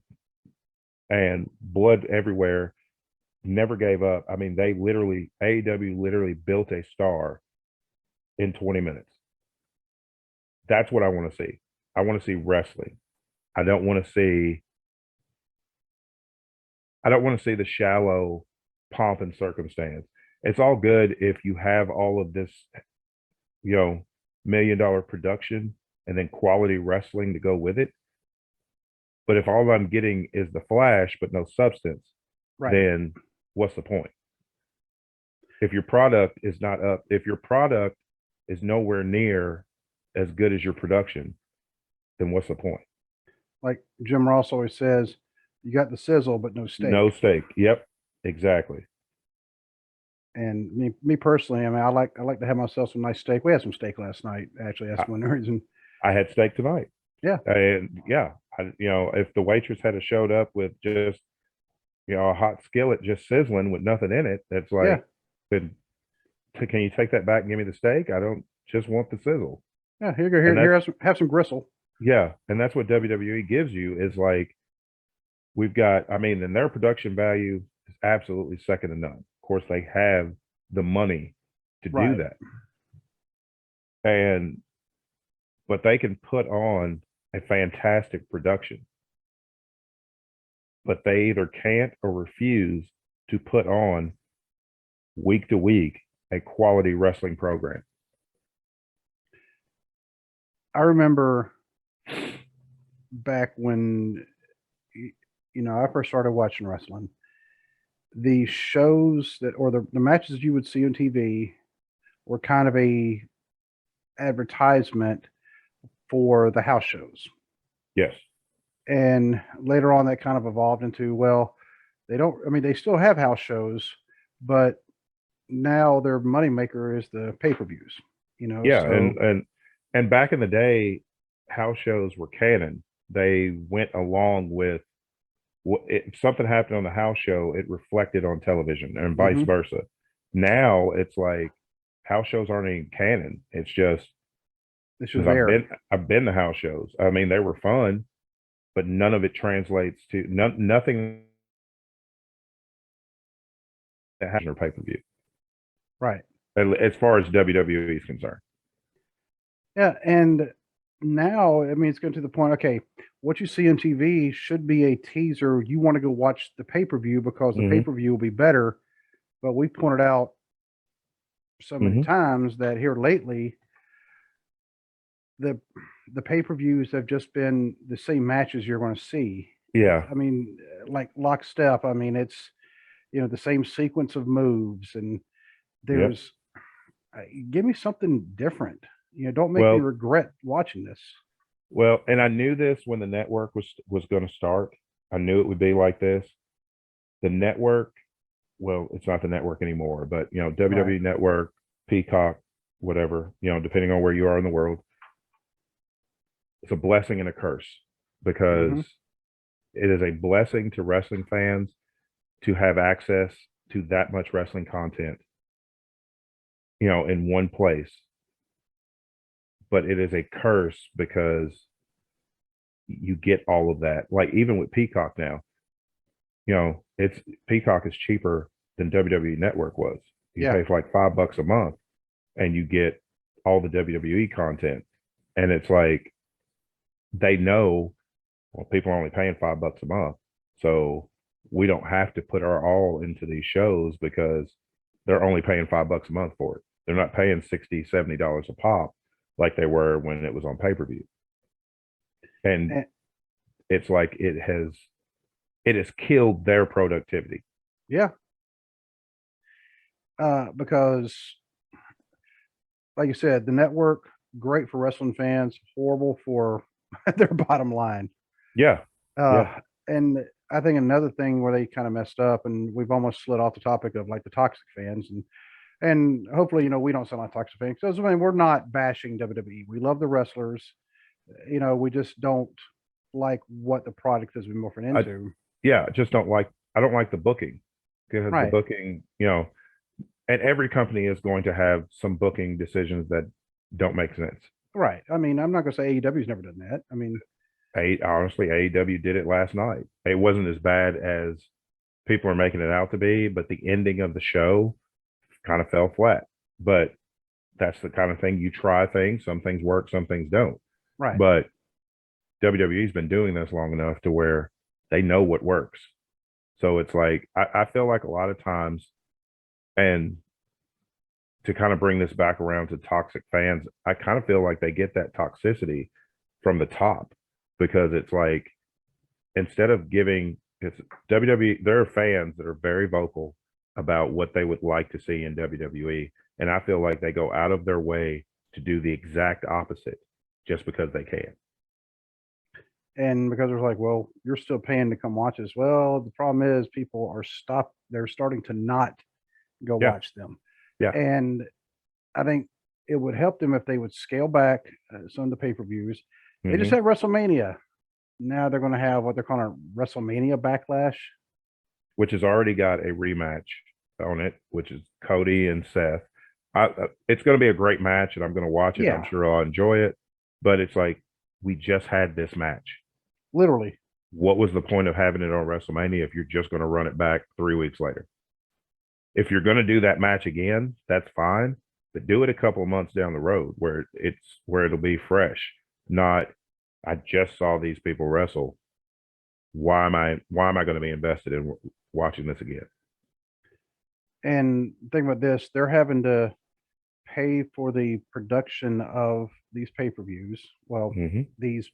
and blood everywhere, never gave up. I mean, AEW literally built a star in 20 minutes. That's what I want to see. I want to see wrestling. I don't want to see the shallow pomp and circumstance. It's all good if you have all of this, $1 million production and then quality wrestling to go with it. But if all I'm getting is the flash but no substance, Right. then what's the point? If your product is not up, if your product is nowhere near as good as your production, then what's the point? Like Jim Ross always says, you got the sizzle, but no steak. No steak. Yep, exactly. And me personally, I mean, I like to have myself some nice steak. We had some steak last night. Actually, that's one reason. I had steak tonight. Yeah. And yeah, if the waitress had showed up with just, a hot skillet just sizzling with nothing in it, that's like, then can you take that back and give me the steak? I don't just want the sizzle. Yeah, here you go. Here, have some gristle. Yeah, and that's what WWE gives you, is like, we've got, I mean, and their production value is absolutely second to none. Of course, they have the money to do that. But they can put on a fantastic production. But they either can't or refuse to put on week to week a quality wrestling program. I remember back when I first started watching wrestling, the shows or the matches you would see on TV were kind of a advertisement for the house shows. Yes. And later on that kind of evolved into, well, they still have house shows, but now their moneymaker is the pay-per-views, Yeah, so, and back in the day, house shows were canon. They went along with if something happened on the house show, it reflected on television, and vice versa. Now it's like house shows aren't even canon. It's just I've been to house shows. I mean, they were fun, but none of it translates to nothing that happens in pay-per-view. right. As far as WWE is concerned. Yeah, and now, I mean, it's getting to the point, okay, what you see on TV should be a teaser. You want to go watch the pay-per-view because the pay-per-view will be better. But we pointed out so many times that here lately, the pay-per-views have just been the same matches you're going to see. Yeah. I mean, like lockstep. I mean, it's, the same sequence of moves, and there's, give me something different. Don't make me regret watching this. Well, and I knew this when the network was going to start. I knew it would be like this. The network, well, it's not the network anymore, but WWE Network, Peacock, whatever, depending on where you are in the world, it's a blessing and a curse, because it is a blessing to wrestling fans to have access to that much wrestling content, in one place. But it is a curse because you get all of that. Like, even with Peacock now, it's Peacock is cheaper than WWE Network was. You pay for like $5 a month and you get all the WWE content. And it's like, they know, well, people are only paying $5 a month. So we don't have to put our all into these shows, because they're only paying $5 a month for it. They're not paying $60, $70 a pop like they were when it was on pay-per-view. And And, it's like it has killed their productivity. yeah, because like you said, the network great for wrestling fans, horrible for their bottom line. Yeah. Uh, Yeah. and I think another thing where they kind of messed up, and we've almost slid off the topic of like the toxic fans, and hopefully, we don't sound like toxic fans because I mean we're not bashing WWE. We love the wrestlers. We just don't like what the product has been morphing I into. yeah, I don't like the booking because the Right, booking, and every company is going to have some booking decisions that don't make sense. right. I mean, I'm not gonna say AEW's never done that. I mean, Honestly, AEW did it last night. It wasn't as bad as people are making it out to be, but the ending of the show kind of fell flat. But that's the kind of thing you try things. Some things work, some things don't. right. But WWE's been doing this long enough to where they know what works. So it's like I feel like a lot of times, and to kind of bring this back around to toxic fans, I kind of feel like they get that toxicity from the top because it's like instead of giving it's WWE, there are fans that are very vocal about what they would like to see in WWE. And I feel like they go out of their way to do the exact opposite just because they can. And because it was like, well, you're still paying to come watch us. Well, the problem is people are they're starting to not go Yeah. watch them. Yeah. And I think it would help them if they would scale back some of the pay-per-views. They just Hmm. had WrestleMania. Now they're going to have what they're calling a WrestleMania backlash. Which has already got a rematch on it, which is Cody and Seth. It's going to be a great match, and I'm going to watch it. I'm Yeah, sure I'll enjoy it. But it's like we just had this match. literally. What was the point of having it on WrestleMania if you're just going to run it back 3 weeks later? If you're going to do that match again, that's fine, but do it a couple of months down the road where it'll be fresh. Not, I just saw these people wrestle. Why am I going to be invested in watching this again? And think about this, they're having to pay for the production of these pay-per-views. Well, Mm-hmm. these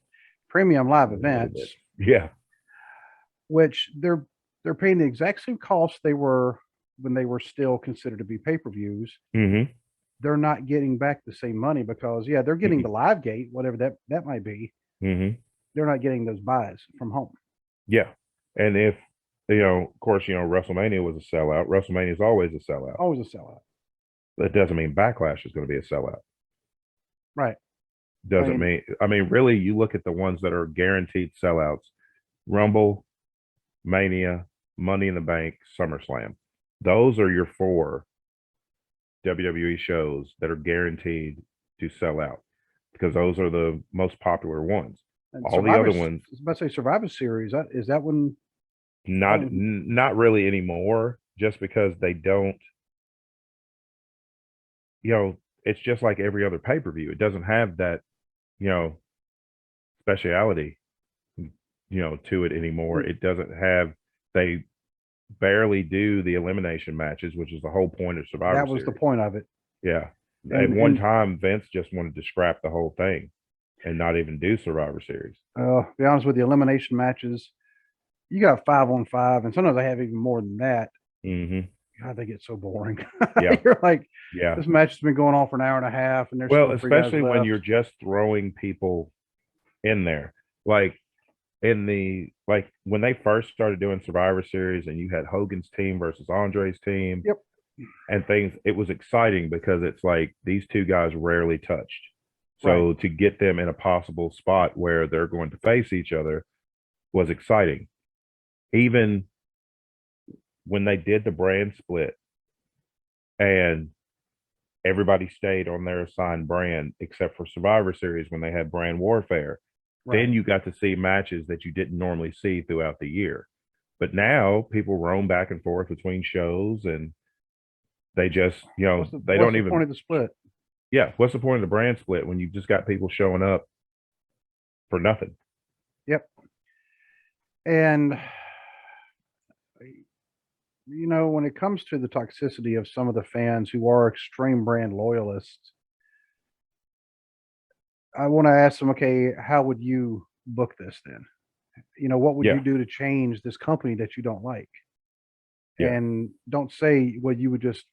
premium live events, Yeah. which they're paying the exact same cost they were when they were still considered to be pay-per-views. Mm-hmm. They're not getting back the same money because yeah, they're getting the live gate, whatever that might be. Mm-hmm. They're not getting those buys from home. Yeah. And if of course, WrestleMania was a sellout. WrestleMania is always a sellout. Always a sellout. That doesn't mean Backlash is going to be a sellout. Right. Doesn't mean. I mean, really, you look at the ones that are guaranteed sellouts: Rumble, Mania, Money in the Bank, SummerSlam. Those are your four WWE shows that are guaranteed to sell out because those are the most popular ones. And All the other ones, I was about to say Survivor Series. Is that one? not really anymore, just because they don't. It's just like every other pay per view. It doesn't have that, you know, speciality, to it anymore. It doesn't have. They barely do the elimination matches, which is the whole point of Survivor That was the Series. point of it. Yeah. At And one time, Vince just wanted to scrap the whole thing and not even do Survivor Series. be honest with you, elimination matches, you got 5-on-5, and sometimes I have even more than that. Mm-hmm. God, they get so boring. Yeah. You're like, Yeah. this match has been going on for an hour and a half, and there's Well, still 3 guys especially when left. you're just throwing people in there. Like when they first started doing Survivor Series and you had Hogan's team versus Andre's team. Yep. And things, it was exciting because it's like these two guys rarely touched. So Right. to get them in a possible spot where they're going to face each other was exciting. Even when they did the brand split and everybody stayed on their assigned brand except for Survivor Series when they had brand warfare, Right. then you got to see matches that you didn't normally see throughout the year. But now people roam back and forth between shows and they just, they don't even point of the split. Yeah, what's the point of the brand split when you've just got people showing up for nothing? Yep. And when it comes to the toxicity of some of the fans who are extreme brand loyalists, I want to ask them, okay, how would you book this then? What would you Yeah, do to change this company that you don't like? yeah, And don't say, well, you would just,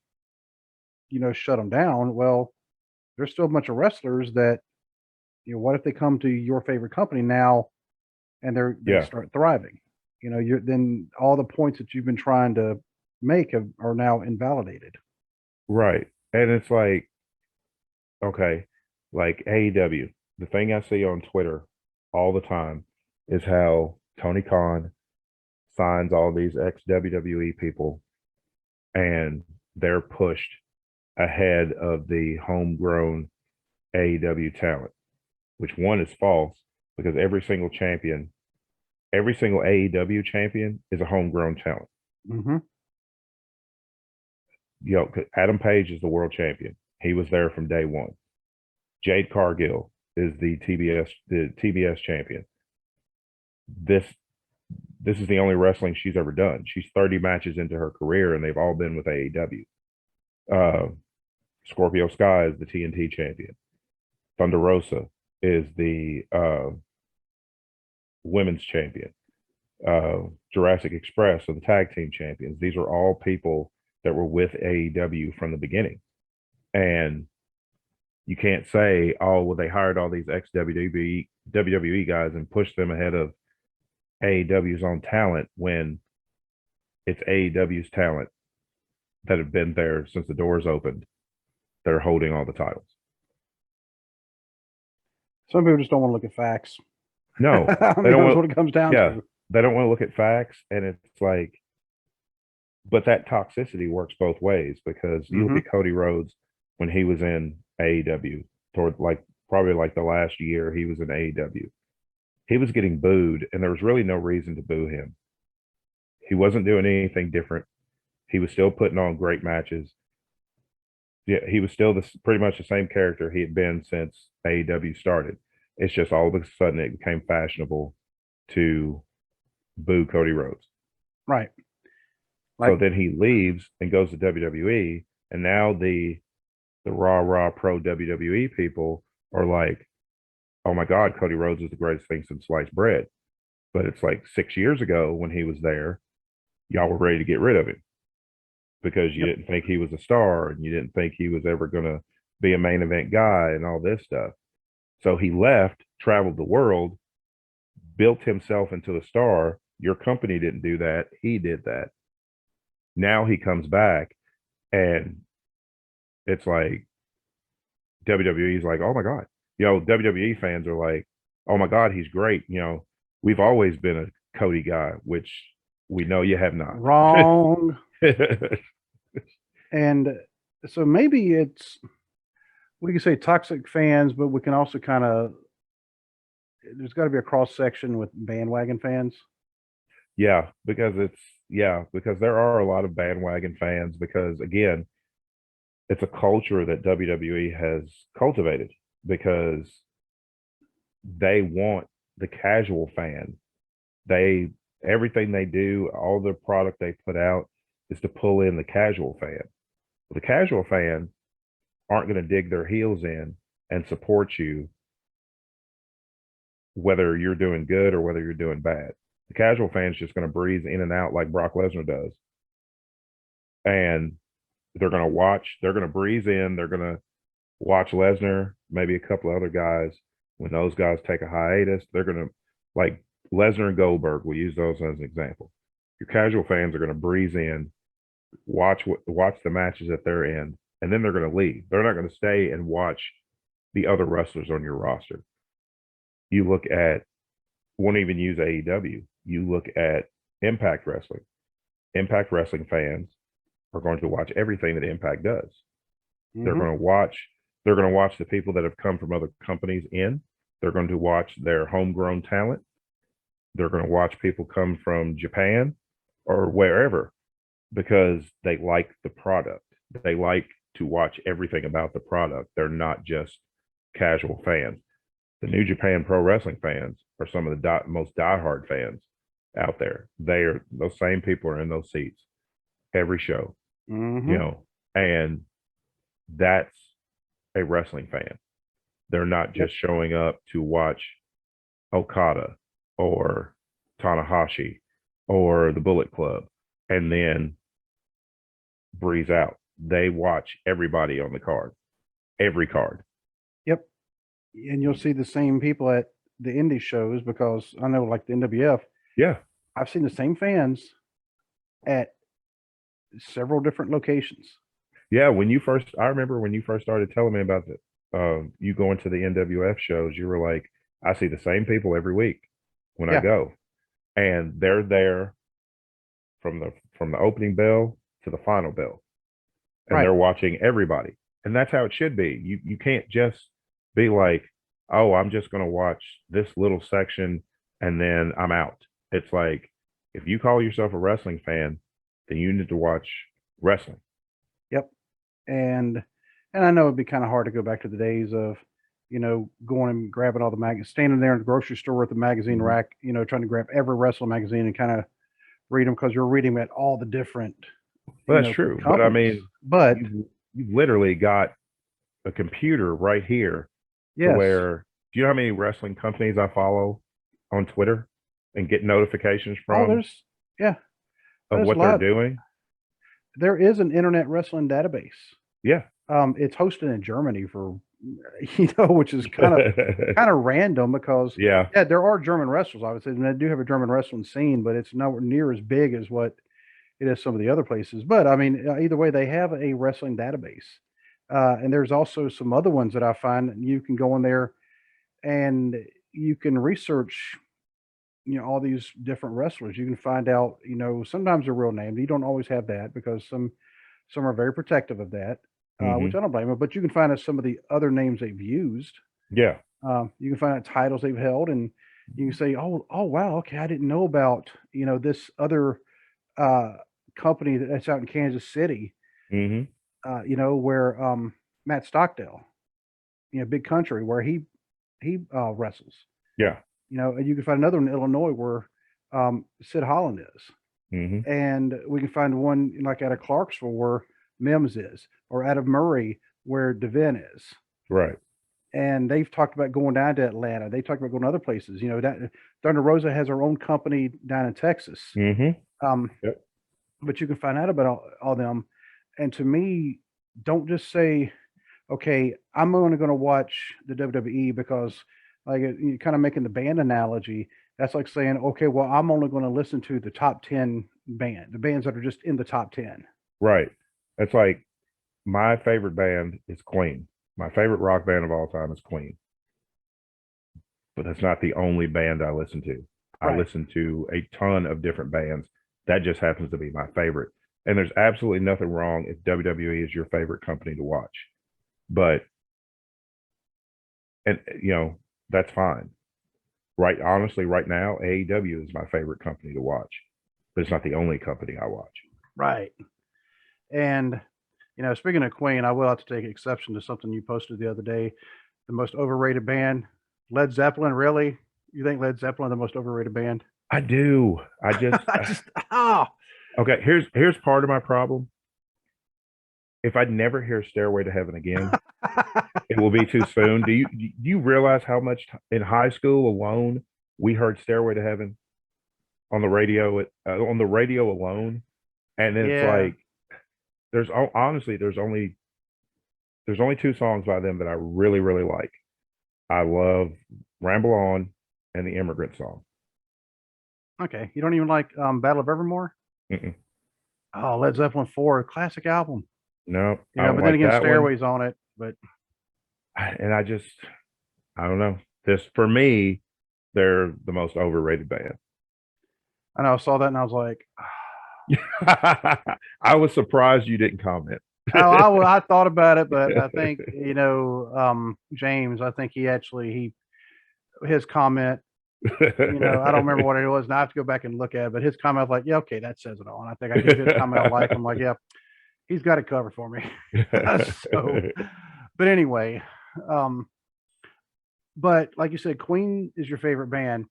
shut them down. Well, there's still a bunch of wrestlers that, what if they come to your favorite company now and they yeah, start thriving? You're then all the points that you've been trying to make are now invalidated. right. And it's like, okay, like AEW, the thing I see on Twitter all the time is how Tony Khan signs all these ex WWE people and they're pushed ahead of the homegrown AEW talent, which one is false because every single AEW champion is a homegrown talent. Hmm. Adam Page is the world champion. He was there from day one. Jade Cargill is the TBS champion. This this is the only wrestling she's ever done. She's 30 matches into her career, and they've all been with AEW. Uh, Scorpio Sky is the TNT champion. Thunder Rosa is the women's champion. Jurassic Express are the tag team champions. These are all people that were with AEW from the beginning. And you can't say, oh, well, they hired all these ex WWE guys and pushed them ahead of AEW's own talent when it's AEW's talent that have been there since the doors opened that are holding all the titles. Some people just don't want to look at facts. No, I they mean, don't that's want. what it comes down Yeah, to. they don't want to look at facts, and it's like, but that toxicity works both ways because you look Hmm. at Cody Rhodes when he was in AEW toward like probably like the last year he was in AEW. He was getting booed, and there was really no reason to boo him. He wasn't doing anything different. He was still putting on great matches. Yeah, he was still pretty much the same character he had been since AEW started. It's just all of a sudden it became fashionable to boo Cody Rhodes. Right. So Like, then he leaves and goes to WWE, and now the raw pro WWE people are like, "Oh my God, Cody Rhodes is the greatest thing since sliced bread." But it's like 6 years ago when he was there, y'all were ready to get rid of him because you yep. didn't think he was a star and you didn't think he was ever going to be a main event guy and all this stuff. So he left, traveled the world, built himself into a star. Your company didn't do that. He did that. Now he comes back and it's like WWE's like, oh my God. WWE fans are like, oh my God, he's great. We've always been a Cody guy, which we know you have not. Wrong. And so maybe we can say toxic fans, but we can also kind of, there's got to be a cross section with bandwagon fans. Because there are a lot of bandwagon fans because again, it's a culture that WWE has cultivated because they want the casual fan. They Everything they do, all the product they put out is to pull in the casual fan. The casual fan aren't going to dig their heels in and support you whether you're doing good or whether you're doing bad. The casual fan's just going to breeze in and out like Brock Lesnar does. And they're going to breeze in, they're going to watch Lesnar, maybe a couple of other guys. When those guys take a hiatus, they're going to, like Lesnar and Goldberg, we use those as an example. Your casual fans are going to breeze in, watch the matches that they're in, and then they're going to leave. They're not going to stay and watch the other wrestlers on your roster. You look at, won't even use AEW. You look at Impact Wrestling. Impact Wrestling fans are going to watch everything that Impact does. They're Hmm. going to watch. They're going to watch the people that have come from other companies in. They're going to watch their homegrown talent. They're going to watch people come from Japan or wherever because they like the product. They like to watch everything about the product. They're not just casual fans. The New Japan Pro Wrestling fans are some of the most diehard fans out there. Those same people are in those seats. every show, Mm-hmm. and that's a wrestling fan. They're not Yep. just showing up to watch Okada or Tanahashi or the Bullet Club and then breeze out. They watch everybody on the card, every card. Yep. And you'll see the same people at the indie shows because I know, like the NWF, Yeah. I've seen the same fans at several different locations. Yeah. I remember when you first started telling me about you going to the NWF shows, you were like, I see the same people every week when I Yeah. go. And they're there from the opening bell to the final bell. And Right. they're watching everybody. And that's how it should be. You can't just be like, oh, I'm just gonna watch this little section and then I'm out. It's like if you call yourself a wrestling fan, then you need to watch wrestling. Yep. And I know it'd be kind of hard to go back to the days of, going and grabbing all the standing there in the grocery store with the magazine Mhm. rack, trying to grab every wrestling magazine and kind of read them because you're reading at all the different, Well, that's true. But I companies. mean, But you've literally got a computer right here to yes, where do you know how many wrestling companies I follow on Twitter and get notifications oh, from yeah, of there's a what they're lot. doing? There is an internet wrestling database. Yeah. It's hosted in Germany for, which is kind of random because Yeah. yeah, there are German wrestlers, obviously, and they do have a German wrestling scene, but it's nowhere near as big as what it is some of the other places. But I mean, either way, they have a wrestling database, and there's also some other ones that I find you can go in there and you can research, all these different wrestlers. You can find out, sometimes their real name. You don't always have that because some are very protective of that, which Hmm. I don't blame them. But you can find out some of the other names they've used. Yeah. You can find out titles they've held, and you can say, "Oh, wow, okay, I didn't know about this other uh, company that's out in Kansas City, Hmm. where Matt Stockdale, Big Country, where he wrestles. Yeah. And you can find another in Illinois where Sid Holland is, Hmm. and we can find one like out of Clarksville where Mims is, or out of Murray where Devin is. Right. And they've talked about going down to Atlanta. They talked about going to other places. That Thunder Rosa has her own company down in Texas. Hmm. Um, Yep. but you can find out about all them. And to me, don't just say, okay, I'm only going to watch the WWE because, like, you kind of making the band analogy. That's like saying, okay, well, I'm only going to listen to the top 10 the bands that are just in the top 10. Right. It's like my favorite band is Queen. My favorite rock band of all time is Queen, but that's not the only band I listen to. I Right. listen to a ton of different bands. That just happens to be my favorite. And there's absolutely nothing wrong if WWE is your favorite company to watch. But and that's fine. Right, honestly, right now, AEW is my favorite company to watch, but it's not the only company I watch. Right. And, speaking of Queen, I will have to take exception to something you posted the other day. The most overrated band, Led Zeppelin. Really? You think Led Zeppelin the most overrated band? I do. I just I just ah. okay. Here's part of my problem. If I never hear Stairway to Heaven again, it will be too soon. Do you realize how much in high school alone we heard Stairway to Heaven on the radio on the radio alone, and then it's Yeah. like honestly there's only two songs by them that I really really like. I love Ramble On and the Immigrant Song. Okay. You don't even like Battle of Evermore? Mm-mm. Oh, Led Zeppelin 4, classic album. No, I don't But then like again, that one. Stairway's on it. But And I don't know. This for me, they're the most overrated band. I know I saw that and I was like, I was surprised you didn't comment. oh, I thought about it, but I think, James, I think his comment, I don't remember what it was. Now I have to go back and look at it, but his comment, I was like, yeah, okay, that says it all. And I think I gave his comment a like. I'm like, yeah, he's got it covered for me. So, but anyway, um, but like you said, Queen is your favorite band.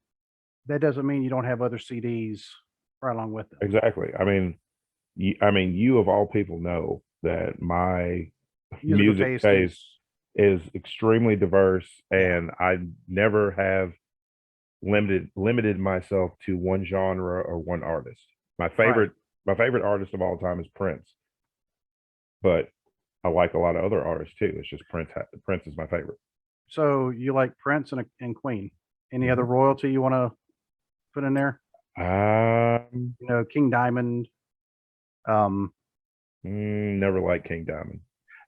That doesn't mean you don't have other CDs right along with them. Exactly. I mean, I mean, you of all people know that my Musical music taste is, taste is extremely diverse, yeah, and I never have limited myself to one genre or one artist. My right. favorite my favorite artist of all time is Prince, but I like a lot of other artists too. It's just Prince is my favorite. So you like Prince and Queen. Any other Mhm. royalty you want to put in there? Um, King Diamond. Um, Never liked King Diamond.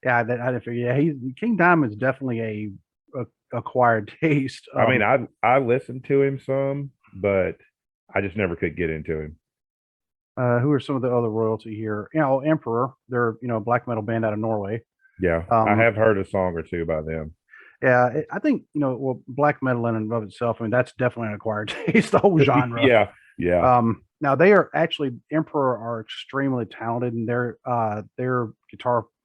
yeah, I didn't figure. Yeah, he King Diamond's definitely a acquired taste. I mean, I listened to him some, but I just never could get into him. Who are some of the other royalty here? Emperor. They're a black metal band out of Norway. Yeah, I Um, have heard a song or two by them. yeah, I think well, black metal in and of itself. I mean, that's definitely an acquired taste. The whole genre. Yeah, yeah. Now they are actually Emperor are extremely talented, and their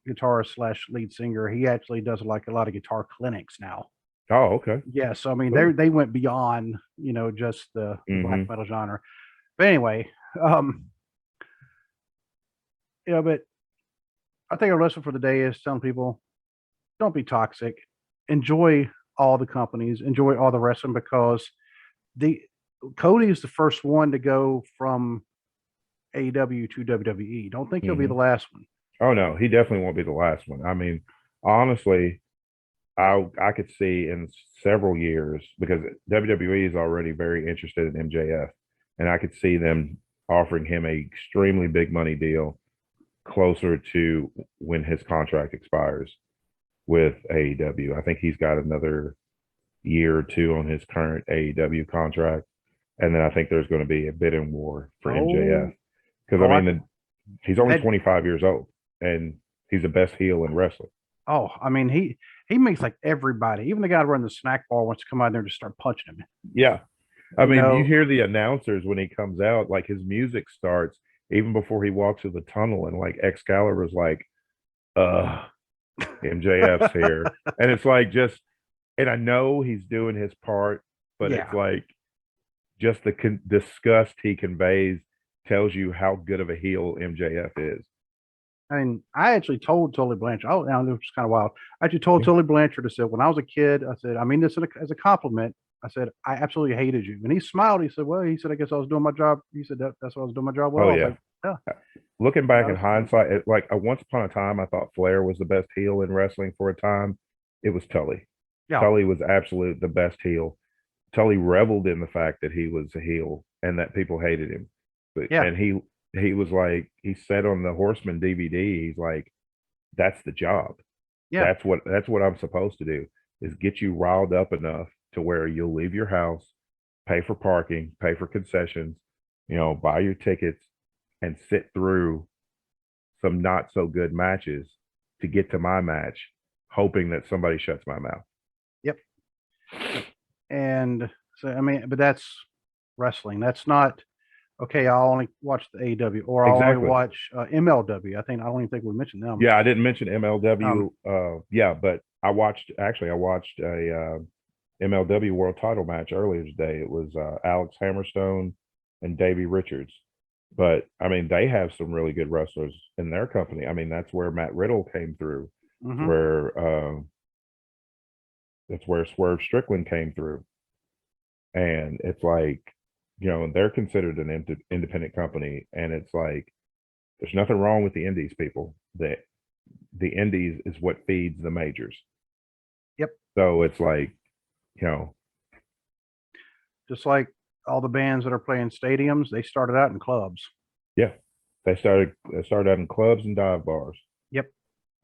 guitarist slash lead singer. He actually does like a lot of guitar clinics now. Oh, okay. Yeah, so I mean Cool. they went beyond just the black Hmm. metal genre. But anyway, um, but I think our lesson for the day is telling people don't be toxic. Enjoy all the companies, enjoy all the wrestling because the Cody is the first one to go from AEW to WWE. Don't think he'll be the Hmm. last one. Oh no, he definitely won't be the last one. I mean, honestly, I could see in several years because WWE is already very interested in MJF, and I could see them offering him a extremely big money deal closer to when his contract expires with AEW. I think he's got another year or two on his current AEW contract, and then I think there's going to be a bidding war for MJF Oh, because I oh, mean he's only that 25 years old and he's the best heel in wrestling. I mean he makes like everybody, even the guy running the snack bar wants to come out there and just start punching him. Yeah, I You mean, you know, hear the announcers when he comes out, like his music starts even before he walks through the tunnel, and like Excalibur's like, "Uh, MJF's here," and it's like just, and I know he's doing his part, but it's yeah. like just the disgust he conveys tells you how good of a heel MJF is. I mean, I actually told Tully Blanchard. Oh, now this was kind of wild. I actually told Yeah. Tully Blanchard. I said, when I was a kid, I said, I mean this as a compliment. I said, I absolutely hated you. And he smiled. He said, well, he said, I guess I was doing my job. He said, that's what I was doing my job well. Oh I was yeah. like, yeah, Looking back in that's good. hindsight, like once upon a time, I thought Flair was the best heel in wrestling for a time. It was Tully. Yeah, Tully was absolute the best heel. Tully reveled in the fact that he was a heel and that people hated him. But yeah, and he was like he said on the Horseman DVD, he's like, that's the job. yeah, That's what I'm supposed to do is get you riled up enough to where you'll leave your house, pay for parking, pay for concessions, buy your tickets and sit through some not so good matches to get to my match, hoping that somebody shuts my mouth. yep. And so, I mean, but that's wrestling. That's not okay. I'll only watch the AEW or I'll only Exactly. watch MLW. I don't even think we mentioned them. Yeah, I didn't mention Um, MLW. Yeah, but I watched a MLW World Title match earlier today. It was Alex Hammerstone and Davey Richards. But I mean, they have some really good wrestlers in their company. I mean, that's where Matt Riddle came through. It's mhm. where that's where Swerve Strickland came through, and it's like, they're considered an independent company, and it's like there's nothing wrong with the indies people. That the indies is what feeds the majors. Yep. So it's like, you know, Just like all the bands that are playing stadiums, they started out in clubs. yeah, they started out in clubs and dive bars. Yep.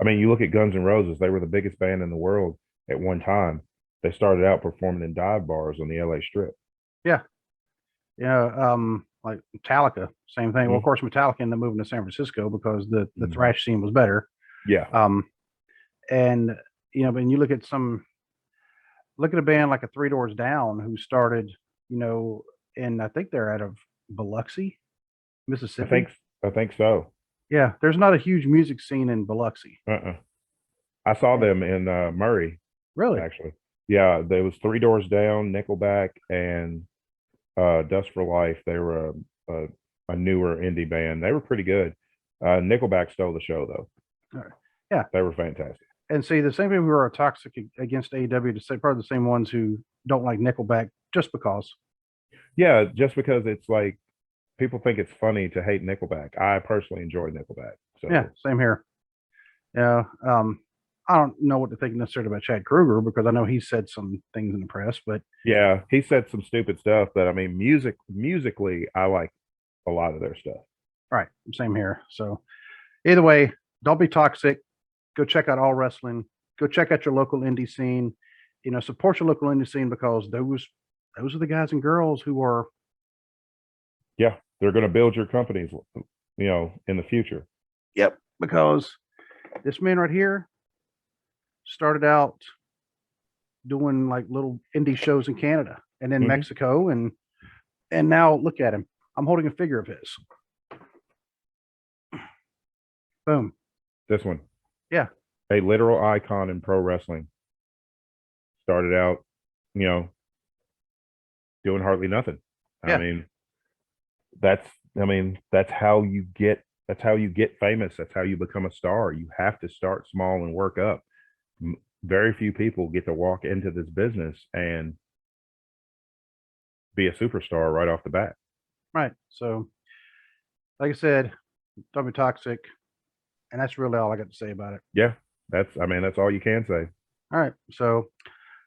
I mean, you look at Guns N' Roses; they were the biggest band in the world at one time. They started out performing in dive bars on the LA Strip. Yeah. Yeah. Like Metallica, same thing. Well, of Hmm. course, Metallica ended up moving to San Francisco because the Hmm. thrash scene was better. Yeah, Um, and when you look at a band like a Three Doors Down who started, you know, and I think they're out of Biloxi, I think Mississippi. I think so. Yeah, there's not a huge music scene in Biloxi. Uh-uh. I saw Eh, them in Murray Really? actually. Yeah, there was Three Doors Down, Nickelback, and Dust for Life. They were a newer indie band. They were pretty good. Nickelback stole the show though. All right. Yeah, They were fantastic. and see, the same people who are toxic against AEW, probably the same ones who don't like Nickelback just because. Yeah, just because it's like people think it's funny to hate Nickelback. I personally enjoy Nickelback. So Yeah, same here. Yeah, I don't know what to think necessarily about Chad Kruger because I know he said some things in the press, but yeah, he said some stupid stuff, but I mean, musically, I like a lot of their stuff. right, same here. So either way, don't be toxic. Go check out All Wrestling. Go check out your local indie scene. Support your local indie scene because those are the guys and girls who are. Yeah, they're going to build your companies, in the future. Yep, because this man right here started out doing like little indie shows in Canada and then Mexico and now look at him. I'm holding a figure of his. Boom. This one. Yeah. A literal icon in pro wrestling. Started out, doing hardly nothing. Yeah. I mean, that's how you get famous. That's how you become a star. You have to start small and work up. Very few people get to walk into this business and be a superstar right off the bat. Right. So, like I said, don't be toxic. And that's really all I got to say about it. Yeah. That's all you can say. All right. So,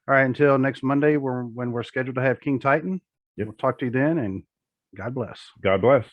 all right. Until next Monday, when we're scheduled to have King Titan, Yep. We'll talk to you then, and God bless. God bless.